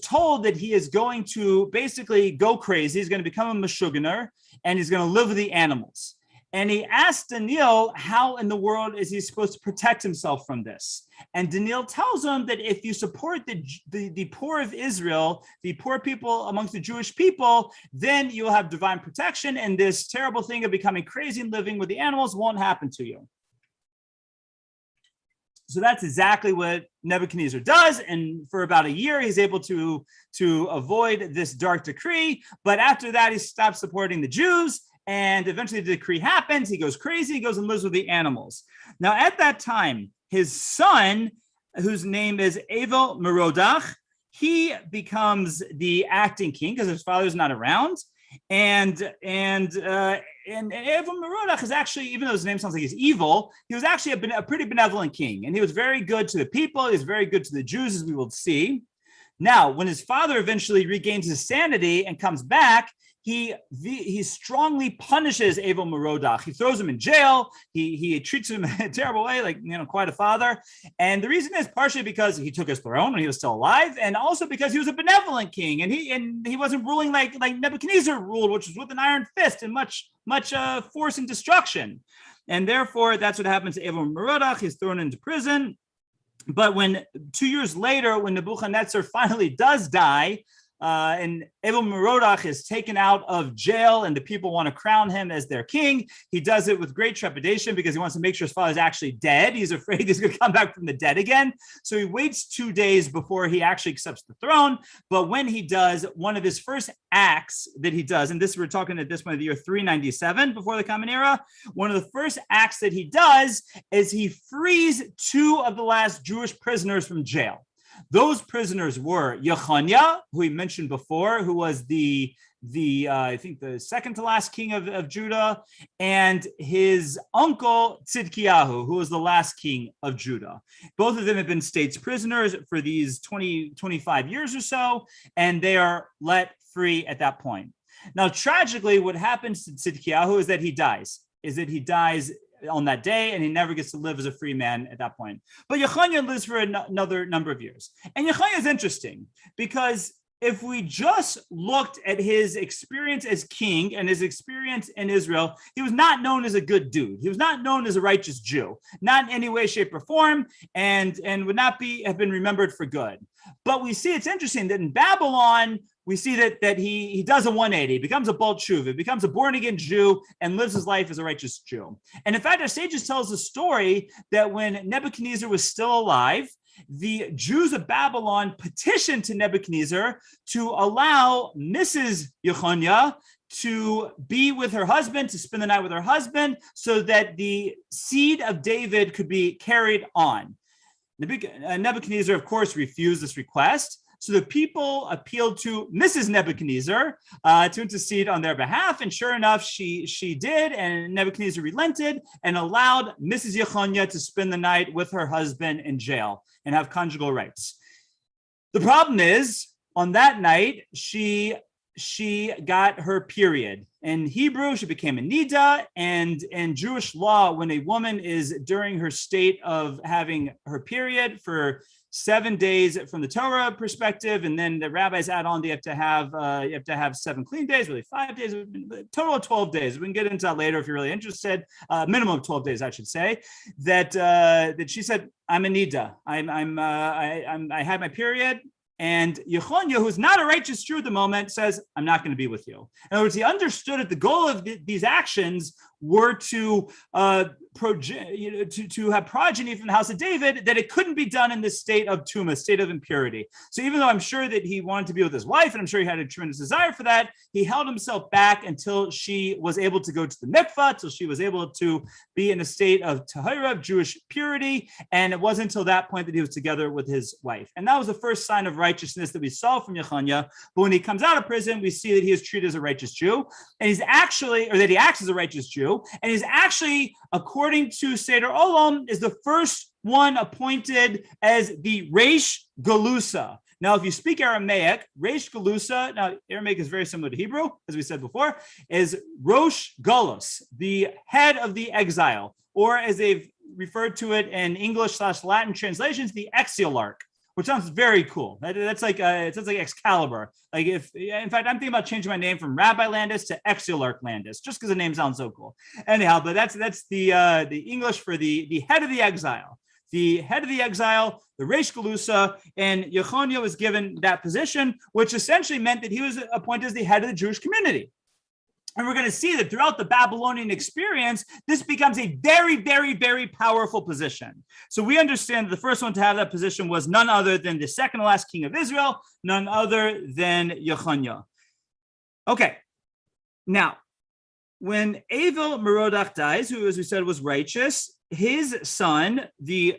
told that he is going to basically go crazy. He's going to become a meshuggah, and he's going to live with the animals. And he asked Daniel, how in the world is he supposed to protect himself from this? And Daniel tells him that if you support the poor of Israel, the poor people amongst the Jewish people, then you'll have divine protection, and this terrible thing of becoming crazy and living with the animals won't happen to you. So that's exactly what Nebuchadnezzar does. And for about a year, he's able to avoid this dark decree. But after that, he stops supporting the Jews. And eventually the decree happens. He goes crazy. He goes and lives with the animals. Now, at that time, his son, whose name is Evil Merodach, he becomes the acting king because his father's not around. And Evil Merodach is actually, even though his name sounds like he's evil, he was actually a pretty benevolent king. And he was very good to the people. He was very good to the Jews, as we will see. Now, when his father eventually regains his sanity and comes back, he strongly punishes Evil Merodach. He throws him in jail. He treats him in a terrible way, like, quite a father. And the reason is partially because he took his throne when he was still alive, and also because he was a benevolent king, and he wasn't ruling like Nebuchadnezzar ruled, which was with an iron fist and much force and destruction. And therefore, that's what happens to Evil Merodach. He's thrown into prison. But when 2 years later, when Nebuchadnezzar finally does die, and Evil Merodach is taken out of jail and the people want to crown him as their king, he does it with great trepidation because he wants to make sure his father's actually dead. He's afraid he's going to come back from the dead again. So he waits 2 days before he actually accepts the throne. But when he does, one of his first acts that he does, and we're talking at this point of the year 397 before the Common Era, one of the first acts that he does is he frees 2 of the last Jewish prisoners from jail. Those prisoners were Yechoniah, who we mentioned before, who was I think the second to last king of Judah, and his uncle Tzidkiyahu, who was the last king of Judah. Both of them have been states prisoners for these 25 years or so, and they are let free at that point. Now, tragically, what happens to Tzidkiyahu is that he dies on that day, and he never gets to live as a free man at that point. But Yechoniah lives for another number of years. And Yechoniah is interesting because if we just looked at his experience as king and his experience in Israel, he was not known as a good dude. He was not known as a righteous Jew, not in any way, shape, or form, and would not have been remembered for good. But we see it's interesting that in Babylon, we see that he does a 180, becomes a Baal Tshuva, becomes a born-again Jew, and lives his life as a righteous Jew. And in fact, our sages tell us a story that when Nebuchadnezzar was still alive, the Jews of Babylon petitioned to Nebuchadnezzar to allow Mrs. Yechoniah to be with her husband, to spend the night with her husband, so that the seed of David could be carried on. Nebuchadnezzar, of course, refused this request. So the people appealed to Mrs. Nebuchadnezzar to intercede on their behalf. And sure enough, she did. And Nebuchadnezzar relented and allowed Mrs. Yechoniah to spend the night with her husband in jail and have conjugal rights. The problem is, on that night, she got her period. In Hebrew, she became a nida, and in Jewish law, when a woman is during her state of having her period for 7 days from the Torah perspective, and then the rabbis add on, you have to have 7 clean days, really 5 days, total of 12 days. We can get into that later if you're really interested. Minimum of 12 days, I should say. That she said, I'm a nida. I had my period, And Yechonia, who's not a righteous Jew at the moment, says, I'm not going to be with you. In other words, he understood that the goal of these actions were to have progeny from the house of David, that it couldn't be done in this state of tumah, state of impurity. So even though I'm sure that he wanted to be with his wife, and I'm sure he had a tremendous desire for that, he held himself back until she was able to go to the mikvah, till she was able to be in a state of tahira, of Jewish purity. And it wasn't until that point that he was together with his wife. And that was the first sign of righteousness that we saw from Yechonia. But when he comes out of prison, we see that he is treated as a righteous Jew, and he's actually, or that he acts as a righteous Jew, and he's actually, according to Seder Olam, is the first one appointed as the Reish Galusa. Now, if you speak Aramaic, Reish Galusa, now Aramaic is very similar to Hebrew, as we said before, is Rosh Galus, the head of the exile, or as they've referred to it in English/Latin translations, the Exilarch, which sounds very cool. That's like it sounds like Excalibur. Like in fact, I'm thinking about changing my name from Rabbi Landis to Exilarch Landis, just because the name sounds so cool. Anyhow, but that's the English for the head of the exile. The head of the exile, the Reish Galusa, and Yechonia was given that position, which essentially meant that he was appointed as the head of the Jewish community. And we're going to see that throughout the Babylonian experience, this becomes a very, very, very powerful position. So we understand that the first one to have that position was none other than the second to last king of Israel, none other than Yechonia. Okay, now, when Avil Merodach dies, who, as we said, was righteous, his son, the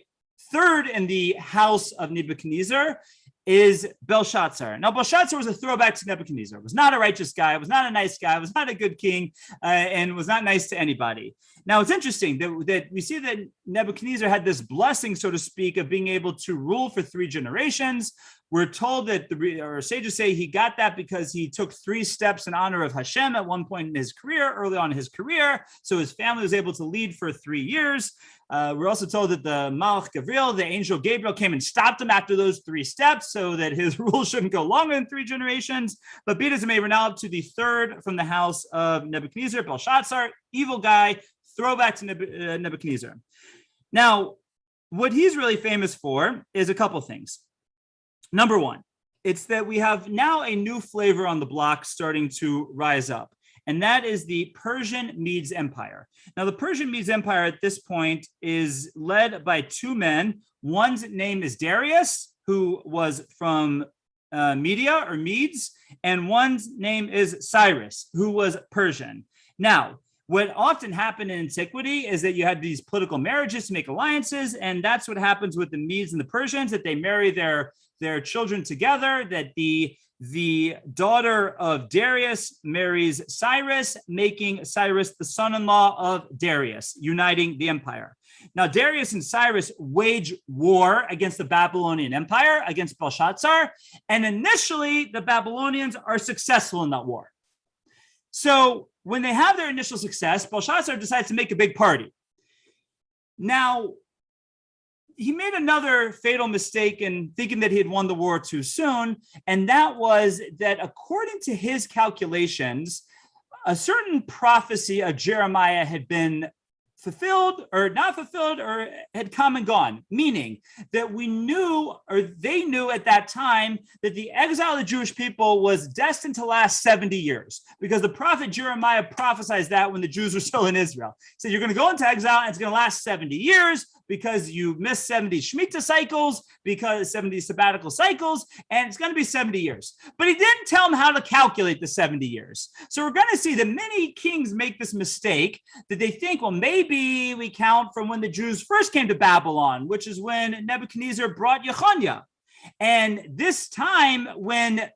third in the house of Nebuchadnezzar, is Belshazzar. Now, Belshazzar was a throwback to Nebuchadnezzar. Was not a righteous guy, was not a nice guy, was not a good king, and was not nice to anybody. Now, it's interesting that we see that Nebuchadnezzar had this blessing, so to speak, of being able to rule for 3 generations. We're told that our sages say he got that because he took 3 steps in honor of Hashem at one point in his career, early on in his career. So his family was able to lead for 3 years. We're also told that the Malach Gabriel, the angel Gabriel, came and stopped him after those 3 steps so that his rule shouldn't go longer than 3 generations. But be it as it may, we're now up to the third from the house of Nebuchadnezzar, Belshazzar, evil guy, throwback to Nebuchadnezzar. Now, what he's really famous for is a couple things. Number one, it's that we have now a new flavor on the block starting to rise up, and that is the Persian Medes Empire. Now, the Persian Medes Empire at this point is led by 2 men. One's name is Darius, who was from Media or Medes, and one's name is Cyrus, who was Persian. Now, what often happened in antiquity is that you had these political marriages to make alliances, and that's what happens with the Medes and the Persians, that they marry their children together, that the daughter of Darius marries Cyrus, making Cyrus the son-in-law of Darius, uniting the empire. Now, Darius and Cyrus wage war against the Babylonian Empire, against Belshazzar, and initially the Babylonians are successful in that war. So when they have their initial success, Belshazzar decides to make a big party. Now, he made another fatal mistake in thinking that he had won the war too soon, and that was that according to his calculations, a certain prophecy of Jeremiah had been fulfilled or not fulfilled or had come and gone, meaning that we knew, or they knew at that time, that the exile of the Jewish people was destined to last 70 years, because the prophet Jeremiah prophesied that when the Jews were still in Israel. He said, you're going to go into exile and it's going to last 70 years because you missed 70 Shemitah cycles, because 70 sabbatical cycles, and it's going to be 70 years. But he didn't tell them how to calculate the 70 years. So we're going to see that many kings make this mistake, that they think, well, maybe we count from when the Jews first came to Babylon, which is when Nebuchadnezzar brought Yechonia. And this time when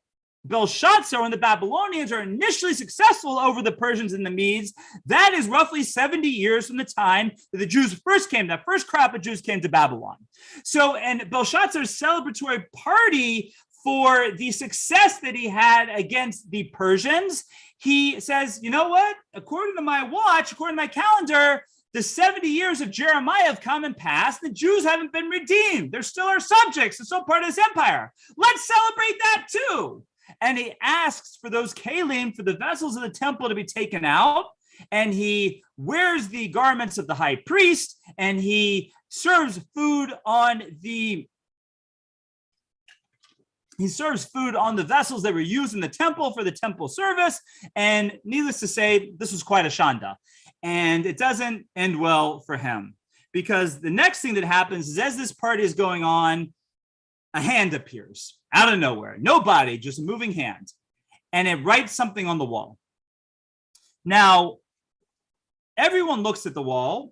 Belshazzar and the Babylonians are initially successful over the Persians and the Medes, that is roughly 70 years from the time that the Jews first came, that first crop of Jews came to Babylon. So, and Belshazzar's celebratory party for the success that he had against the Persians, he says, you know what? According to my watch, according to my calendar, the 70 years of Jeremiah have come and passed. The Jews haven't been redeemed. They're still our subjects. They're still part of this empire. Let's celebrate that too. And he asks for those kalim, for the vessels of the temple, to be taken out. And he wears the garments of the high priest, and he serves food on the he serves food on the vessels that were used in the temple for the temple service. And needless to say, this was quite a shanda. And it doesn't end well for him, because the next thing that happens is, as this party is going on, a hand appears out of nowhere. Nobody, just a moving hand. And it writes something on the wall. Now, everyone looks at the wall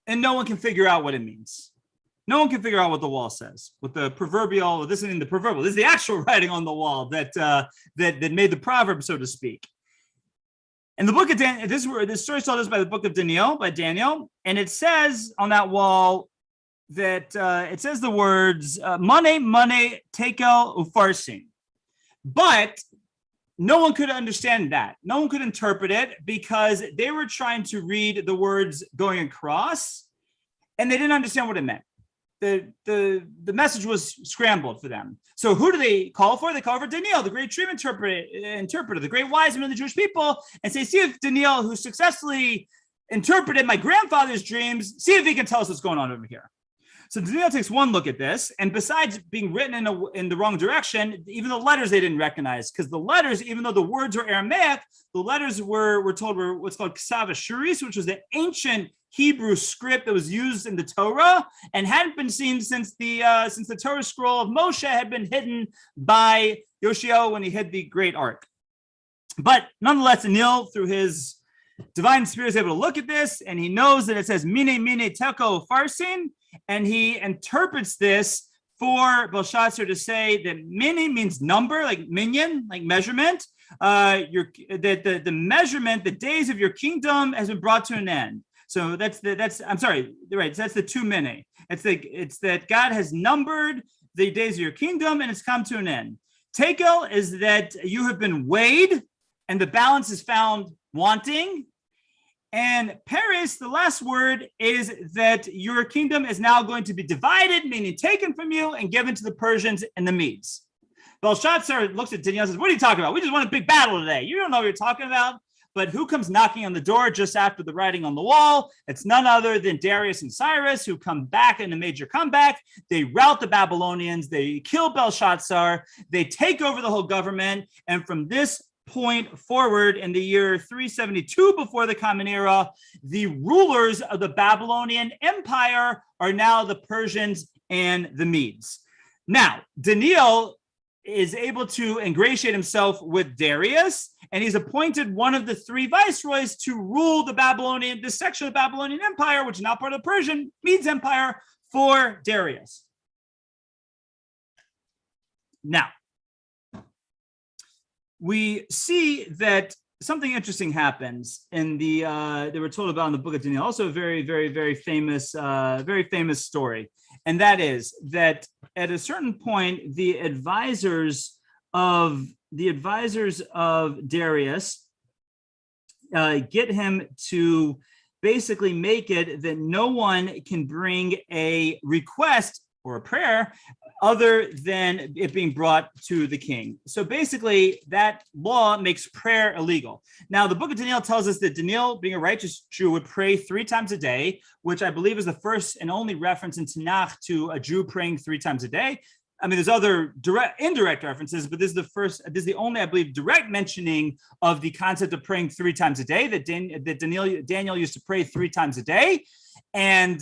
and no one can figure out what it means. No one can figure out what the wall says. With the proverbial, this isn't the proverbial, this is the actual writing on the wall that made the proverb, so to speak. And the book of Daniel, this story is told us by the book of Daniel, and it says on that wall that it says the words "Mane, tekel, ufarsin," but no one could understand that. No one could interpret it, because they were trying to read the words going across, and they didn't understand what it meant. The message was scrambled for them. So who do they call for? They call for Daniel, the great dream interpreter, the great wise man of the Jewish people, and say, see if Daniel, who successfully interpreted my grandfather's dreams, see if he can tell us what's going on over here. So Daniel takes one look at this, and besides being written in the wrong direction, even the letters they didn't recognize, because the letters, even though the words were Aramaic, the letters were told were what's called Ksav Ashuris, which was the ancient Hebrew script that was used in the Torah and hadn't been seen since the Torah scroll of Moshe had been hidden by Yoshio when he hid the Great Ark. But nonetheless, Daniel, through his divine spirit, is able to look at this, and he knows that it says Mine Teko Farsin, and he interprets this for Belshazzar to say that Mine means number, like minyan, like measurement. The measurement, the days of your kingdom has been brought to an end. So that's the 2 mene. It's that God has numbered the days of your kingdom and it's come to an end. Tekel is that you have been weighed and the balance is found wanting. And Paris, the last word, is that your kingdom is now going to be divided, meaning taken from you and given to the Persians and the Medes. Belshazzar looks at Daniel and says, what are you talking about? We just won a big battle today. You don't know what you're talking about. But who comes knocking on the door just after the writing on the wall? It's none other than Darius and Cyrus, who come back in a major comeback. They rout the Babylonians. They kill Belshazzar. They take over the whole government. And from this point forward, in the year 372 before the Common Era, the rulers of the Babylonian Empire are now the Persians and the Medes. Now, Daniel is able to ingratiate himself with Darius, and he's appointed one of the 3 viceroys to rule this section of the Babylonian Empire, which is now part of the Persian Medes Empire, for Darius. Now, we see that something interesting happens in they were told about in the book of Daniel, also a very, very, very famous story. And that is that at a certain point, the advisors of Darius get him to basically make it that no one can bring a request or a prayer other than it being brought to the king. So basically, that law makes prayer illegal. Now, the book of Daniel tells us that Daniel, being a righteous Jew, would pray 3 times a day, which I believe is the first and only reference in Tanakh to a Jew praying 3 times a day. I mean, there's other indirect references, but this is the only, I believe, direct mentioning of the concept of praying 3 times a day, that Daniel used to pray 3 times a day. And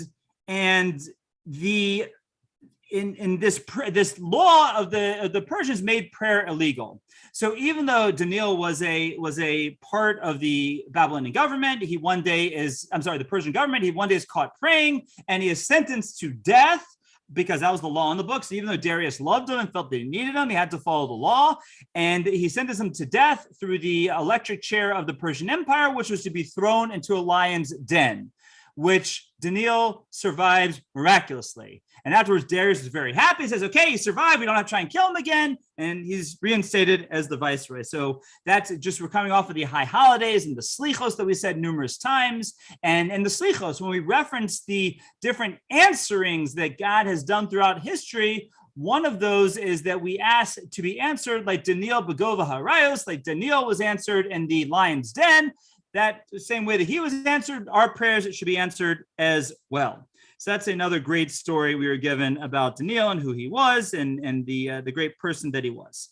this law of the Persians made prayer illegal. So even though Daniel was a part of the Babylonian government, the Persian government, he one day is caught praying and he is sentenced to death, because that was the law in the books. Even though Darius loved him and felt they needed him, he had to follow the law. And he sentenced him to death through the electric chair of the Persian Empire, which was to be thrown into a lion's den, which Daniel survives miraculously. And afterwards, Darius is very happy. He says, okay, he survived. We don't have to try and kill him again. And he's reinstated as the viceroy. So that's just, we're coming off of the high holidays and the slichos that we said numerous times. And in the slichos, when we reference the different answerings that God has done throughout history, one of those is that we ask to be answered like Daniel Begova Harayos, like Daniel was answered in the lion's den. That the same way that he was answered, our prayers should be answered as well. So that's another great story we were given about Daniel and who he was and the great person that he was.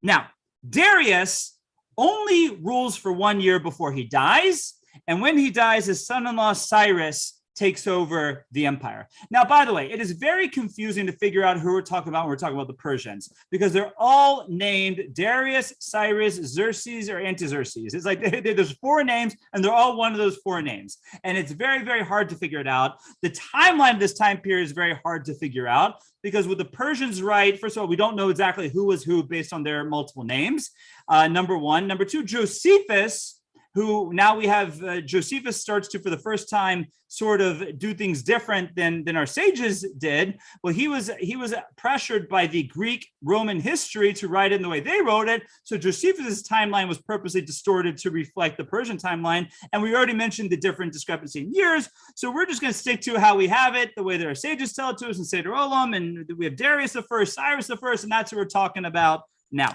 Now, Darius only rules for 1 year before he dies. And when he dies, his son-in-law Cyrus takes over the empire. Now, by the way, it is very confusing to figure out who we're talking about when we're talking about the Persians, because they're all named Darius, Cyrus, Xerxes, or Artaxerxes. It's like there's 4 names, and they're all one of those 4 names. And it's very, very hard to figure it out. The timeline of this time period is very hard to figure out, because with the Persians, right, first of all, we don't know exactly who was who based on their multiple names, number one. Number two, Josephus, who now we have Josephus starts to, for the first time, sort of do things different than our sages did. Well, he was pressured by the Greek Roman history to write it in the way they wrote it. So Josephus's timeline was purposely distorted to reflect the Persian timeline. And we already mentioned the different discrepancy in years. So we're just going to stick to how we have it, the way that our sages tell it to us in Seder Olam. And we have Darius the first, Cyrus the first, and that's what we're talking about now.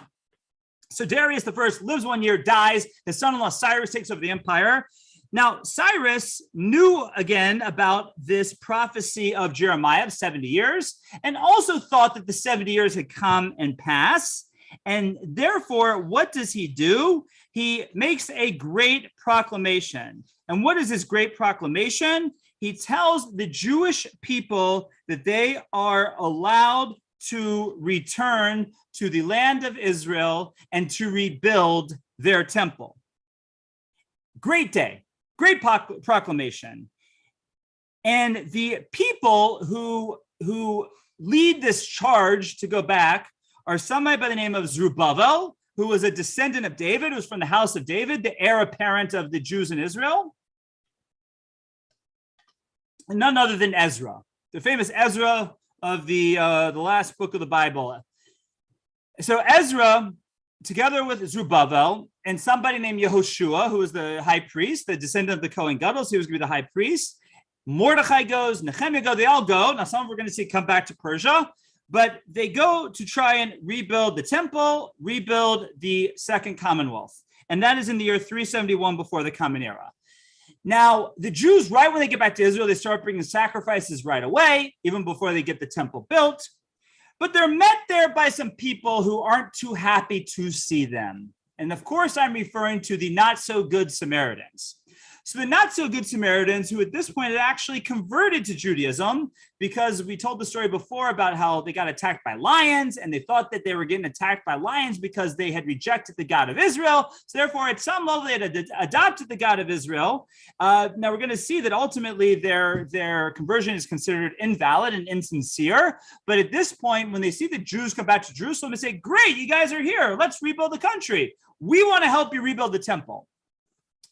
So Darius the first lives 1 year, dies. His son-in-law Cyrus takes over the empire. Now, Cyrus knew again about this prophecy of Jeremiah of 70 years, and also thought that the 70 years had come and passed. And therefore, what does he do? He makes a great proclamation. And what is this great proclamation? He tells the Jewish people that they are allowed to return to the land of Israel and to rebuild their temple. Great day, great proclamation. And the people who lead this charge to go back are somebody by the name of Zerubbabel, who was a descendant of David, who was from the house of David, the heir apparent of the Jews in Israel. And none other than Ezra, the famous Ezra of the last book of the Bible. So Ezra, together with Zerubbabel and somebody named Yehoshua, who was the high priest, the descendant of the Kohen Gadol, so he was going to be the high priest. Mordechai goes, Nehemiah goes, they all go. Now some we're going to see come back to Persia, but they go to try and rebuild the temple, rebuild the Second Commonwealth. And that is in the year 371 before the Common Era. Now, the Jews, right when they get back to Israel, they start bringing sacrifices right away, even before they get the temple built. But they're met there by some people who aren't too happy to see them. And of course, I'm referring to the not so good Samaritans. So the not so good Samaritans, who at this point had actually converted to Judaism, because we told the story before about how they got attacked by lions, and they thought that they were getting attacked by lions because they had rejected the God of Israel. So therefore, at some level, they had adopted the God of Israel. Now we're going to see that ultimately their conversion is considered invalid and insincere. But at this point, when they see the Jews come back to Jerusalem and say, great, you guys are here, let's rebuild the country. We want to help you rebuild the temple.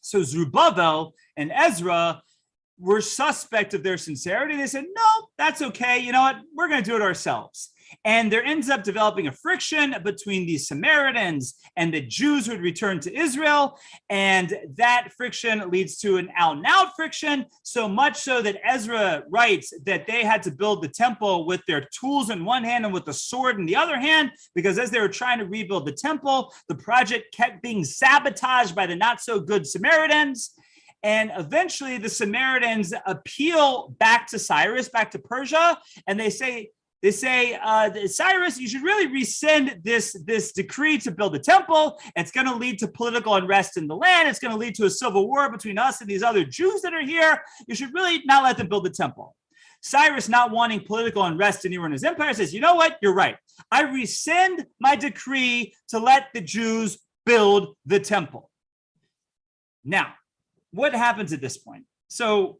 So Zerubbabel and Ezra were suspect of their sincerity. They said, no, that's okay. You know what? We're going to do it ourselves. And there ends up developing a friction between the Samaritans and the Jews who had returned to Israel. And that friction leads to an out-and-out friction, so much so that Ezra writes that they had to build the temple with their tools in one hand and with the sword in the other hand, because as they were trying to rebuild the temple, the project kept being sabotaged by the not-so-good Samaritans. And eventually the Samaritans appeal back to Cyrus, back to Persia, and they say, Cyrus, you should really rescind this decree to build a temple. It's going to lead to political unrest in the land. It's going to lead to a civil war between us and these other Jews that are here. You should really not let them build the temple. Cyrus, not wanting political unrest anywhere in his empire, says, you know what? You're right. I rescind my decree to let the Jews build the temple. Now, what happens at this point? So,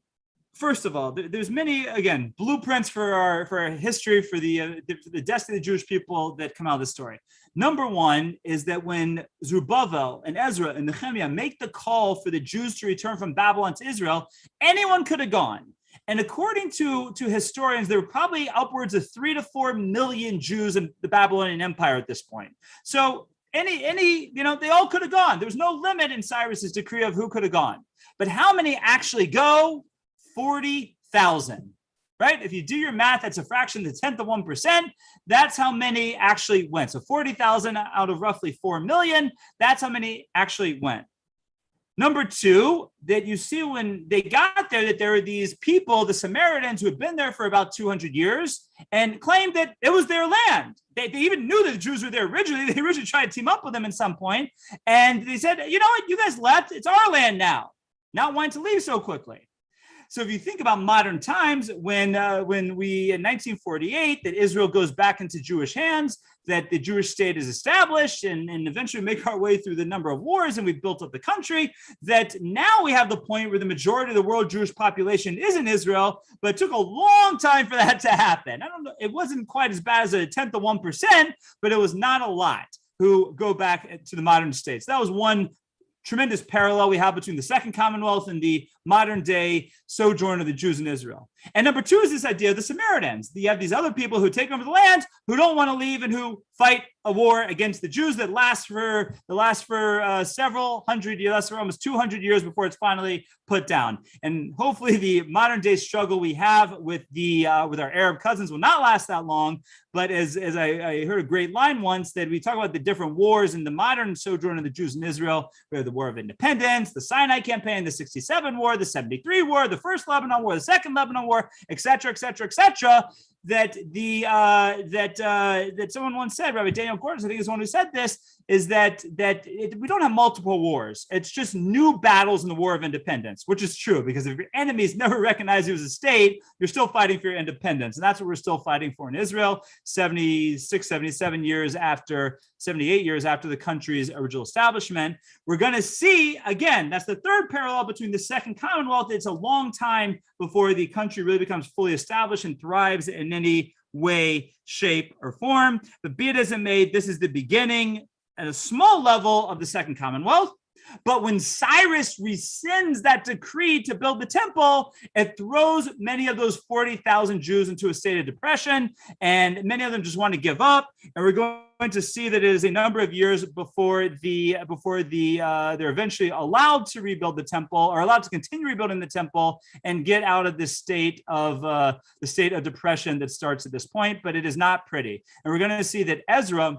first of all, there's many, again, blueprints for our history, for the destiny of the Jewish people that come out of this story. Number one is that when Zerubbabel and Ezra and Nehemiah make the call for the Jews to return from Babylon to Israel, anyone could have gone. And according to historians, there were probably upwards of 3 to 4 million Jews in the Babylonian Empire at this point. So they all could have gone. There was no limit in Cyrus's decree of who could have gone. But how many actually go? 40,000, right? If you do your math, that's a fraction of the 10th of 1%. That's how many actually went. So 40,000 out of roughly 4 million, that's how many actually went. Number two, that you see when they got there, that there were these people, the Samaritans, who had been there for about 200 years and claimed that it was their land. They even knew that the Jews were there originally. They originally tried to team up with them at some point. And they said, you know what, you guys left. It's our land now. Not wanting to leave so quickly. So if you think about modern times, when we in 1948 that Israel goes back into Jewish hands, that the Jewish state is established, and eventually make our way through the number of wars, and we've built up the country, that now we have the point where the majority of the world Jewish population is in Israel, but it took a long time for that to happen. I don't know, it wasn't quite as bad as a tenth of 1%, but it was not a lot who go back to the modern states. That was one tremendous parallel we have between the Second Commonwealth and the modern day sojourn of the Jews in Israel. And number two is this idea of the Samaritans. You have these other people who take over the land, who don't want to leave, and who fight a war against the Jews that lasts for several hundred years, lasts for almost 200 years before it's finally put down. And hopefully the modern day struggle we have with our Arab cousins will not last that long. But as I heard a great line once, that we talk about the different wars in the modern sojourn of the Jews in Israel. We have the War of Independence, the Sinai Campaign, the 67 War, the 73 War, the First Lebanon War, the Second Lebanon War, et cetera, et cetera, et cetera. That someone once said, Rabbi Daniel Gordon, I think is the one who said this, is that we don't have multiple wars. It's just new battles in the War of Independence, which is true, because if your enemies never recognize you as a state, you're still fighting for your independence. And that's what we're still fighting for in Israel, 76, 77 years after, 78 years after the country's original establishment. We're going to see, again, that's the third parallel between the Second Commonwealth. It's a long time before the country really becomes fully established and thrives in any way, shape, or form. But be it as it may, this is the beginning at a small level of the Second Commonwealth. But when Cyrus rescinds that decree to build the temple, it throws many of those 40,000 Jews into a state of depression, and many of them just want to give up. And we're going to see that it is a number of years before they're eventually allowed to rebuild the temple, or allowed to continue rebuilding the temple and get out of this state of depression that starts at this point. But it is not pretty. And we're going to see that Ezra,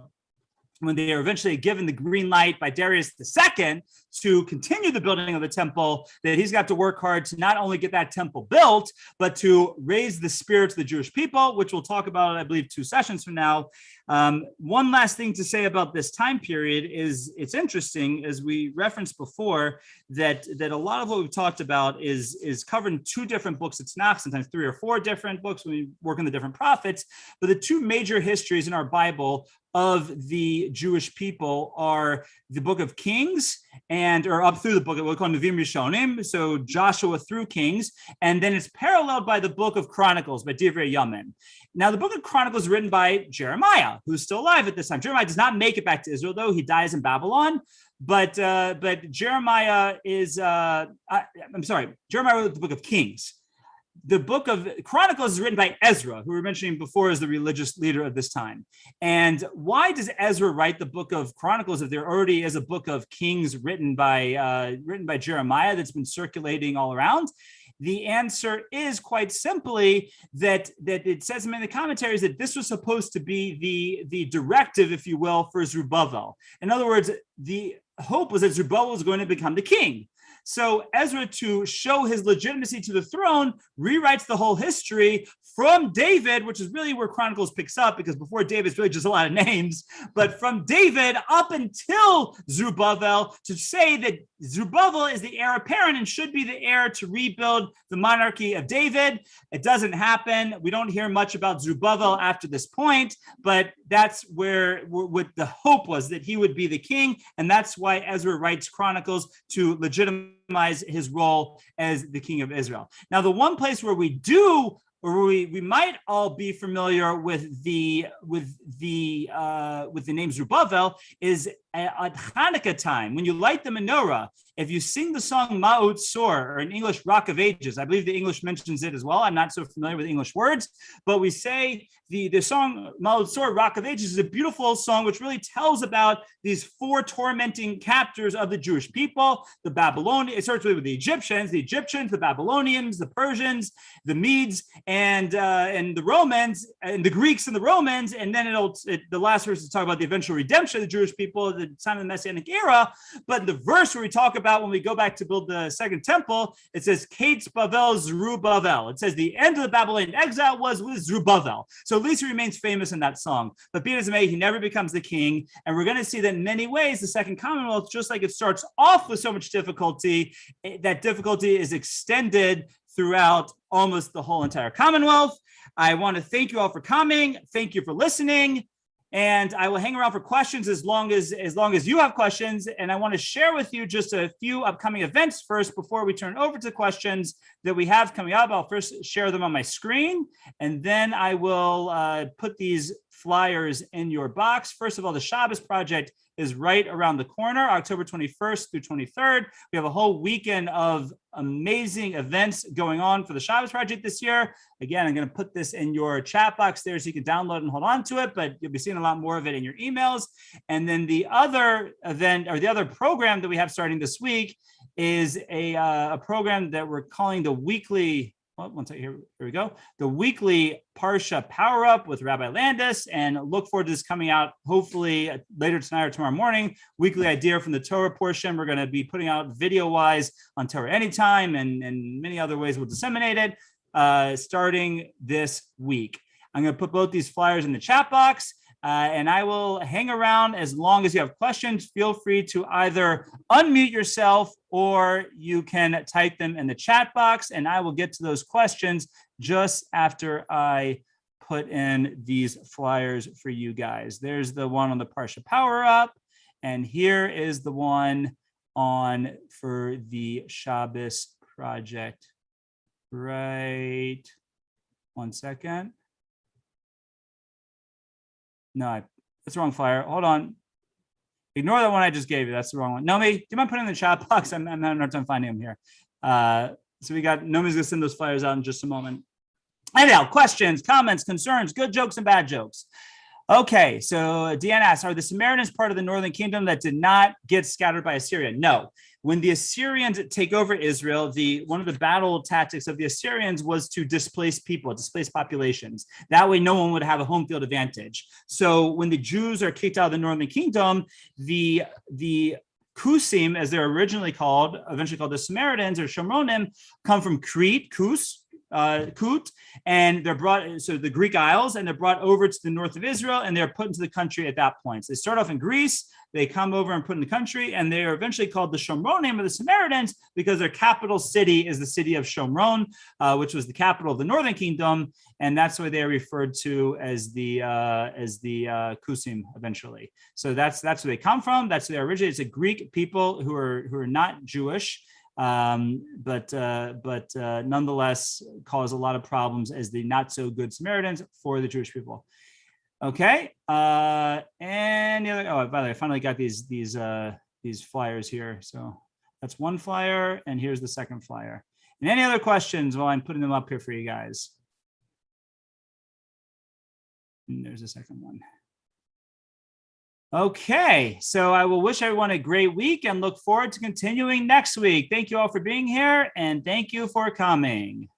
when they are eventually given the green light by Darius II to continue the building of the temple, that he's got to work hard to not only get that temple built, but to raise the spirits of the Jewish people, which we'll talk about, I believe, 2 sessions from now. One last thing to say about this time period is it's interesting, as we referenced before, that a lot of what we've talked about is covered in 2 different books of Tanakh, sometimes 3 or 4 different books when we work on the different prophets. But the 2 major histories in our Bible of the Jewish people are the book of Kings, or up through the book of what we call Nevi'im Rishonim, so Joshua through Kings, and then it's paralleled by the book of Chronicles by Divrei Yamin. Now, the book of Chronicles is written by Jeremiah, who's still alive at this time. Jeremiah does not make it back to Israel, though. He dies in Babylon. But Jeremiah Jeremiah wrote the book of Kings. The book of Chronicles is written by Ezra, who we were mentioning before as the religious leader of this time. And why does Ezra write the book of Chronicles if there already is a book of Kings written by Jeremiah that's been circulating all around? The answer is quite simply that it says in the commentaries that this was supposed to be the directive, if you will, for Zerubbabel. In other words, the hope was that Zerubbabel was going to become the king. So Ezra, to show his legitimacy to the throne, rewrites the whole history from David, which is really where Chronicles picks up, because before David it's really just a lot of names, but from David up until Zerubbabel, to say that Zerubbabel is the heir apparent and should be the heir to rebuild the monarchy of David. It doesn't happen. We don't hear much about Zerubbabel after this point, but that's where what the hope was, that he would be the king. And that's why Ezra writes Chronicles, to legitimize his role as the king of Israel. Now, the one place where we might all be familiar with the name Zerubbabel is at Hanukkah time, when you light the menorah. If you sing the song Ma'ut Sor, or in English, Rock of Ages, I believe the English mentions it as well. I'm not so familiar with English words, but we say the song Ma'ut Sor, Rock of Ages, is a beautiful song which really tells about these 4 tormenting captors of the Jewish people. The Babylonians, it starts with the Egyptians, the Babylonians, the Persians, the Medes, and the Romans and the Greeks and the Romans, and then the last verse is talk about the eventual redemption of the Jewish people at the time of the Messianic era. But in the verse where we talk about when we go back to build the second temple, it says Kate Bavel Zerubbabel. It says the end of the Babylonian exile was with Zerubbabel. So at least he remains famous in that song. But be it as it may, he never becomes the king. And we're going to see that in many ways, the Second Commonwealth, just like it starts off with so much difficulty, that difficulty is extended throughout almost the whole entire Commonwealth. I want to thank you all for coming. Thank you for listening. And I will hang around for questions as long as you have questions. And I want to share with you just a few upcoming events first before we turn over to questions that we have coming up. I'll first share them on my screen, and then I will put these flyers in your box. First of all, the Shabbos Project is right around the corner, October 21st through 23rd. We have a whole weekend of amazing events going on for the Shabbos Project this year. Again, I'm going to put this in your chat box there so you can download and hold on to it, but you'll be seeing a lot more of it in your emails. And then the other event, or the other program that we have starting this week, is a program that we're calling the weekly, one second, here we go. The weekly Parsha Power Up with Rabbi Landis, and look forward to this coming out hopefully later tonight or tomorrow morning. Weekly idea from the Torah portion. We're going to be putting out video-wise on Torah Anytime and many other ways we'll disseminate it starting this week. I'm going to put both these flyers in the chat box. And I will hang around as long as you have questions. Feel free to either unmute yourself or you can type them in the chat box, and I will get to those questions just after I put in these flyers for you guys. There's the one on the Parsha Power Up, and here is the one for the Shabbos Project. Right. One second. No, that's the wrong flyer. Hold on. Ignore that one I just gave you. That's the wrong one. Nomi, do you mind putting in the chat box? I'm having a hard time finding them here. So we got, Nomi's going to send those flyers out in just a moment. Anyhow, questions, comments, concerns, good jokes and bad jokes. Okay, so Deanna asks, are the Samaritans part of the northern kingdom that did not get scattered by Assyria? No. When the Assyrians take over Israel, one of the battle tactics of the Assyrians was to displace people, displace populations. That way, no one would have a home field advantage. So when the Jews are kicked out of the northern kingdom, the Kusim, as they're originally called, eventually called the Samaritans or Shomronim, come from Crete, Kut, and they're brought, so the Greek Isles, and they're brought over to the north of Israel, and they're put into the country at that point. So they start off in Greece, they come over and put in the country, and they are eventually called the Shomronim, or the Samaritans, because their capital city is the city of Shomron, which was the capital of the northern kingdom, and that's why they are referred to as the Kusim eventually. So that's where they come from. That's where they originate. It's a Greek people who are not Jewish. But nonetheless cause a lot of problems as the not so good Samaritans for the Jewish people. Okay, and the other, by the way, I finally got these flyers here. So that's one flyer, and here's the second flyer. And any other questions while I'm putting them up here for you guys? And there's the second one. Okay, so I will wish everyone a great week and look forward to continuing next week. Thank you all for being here, and thank you for coming.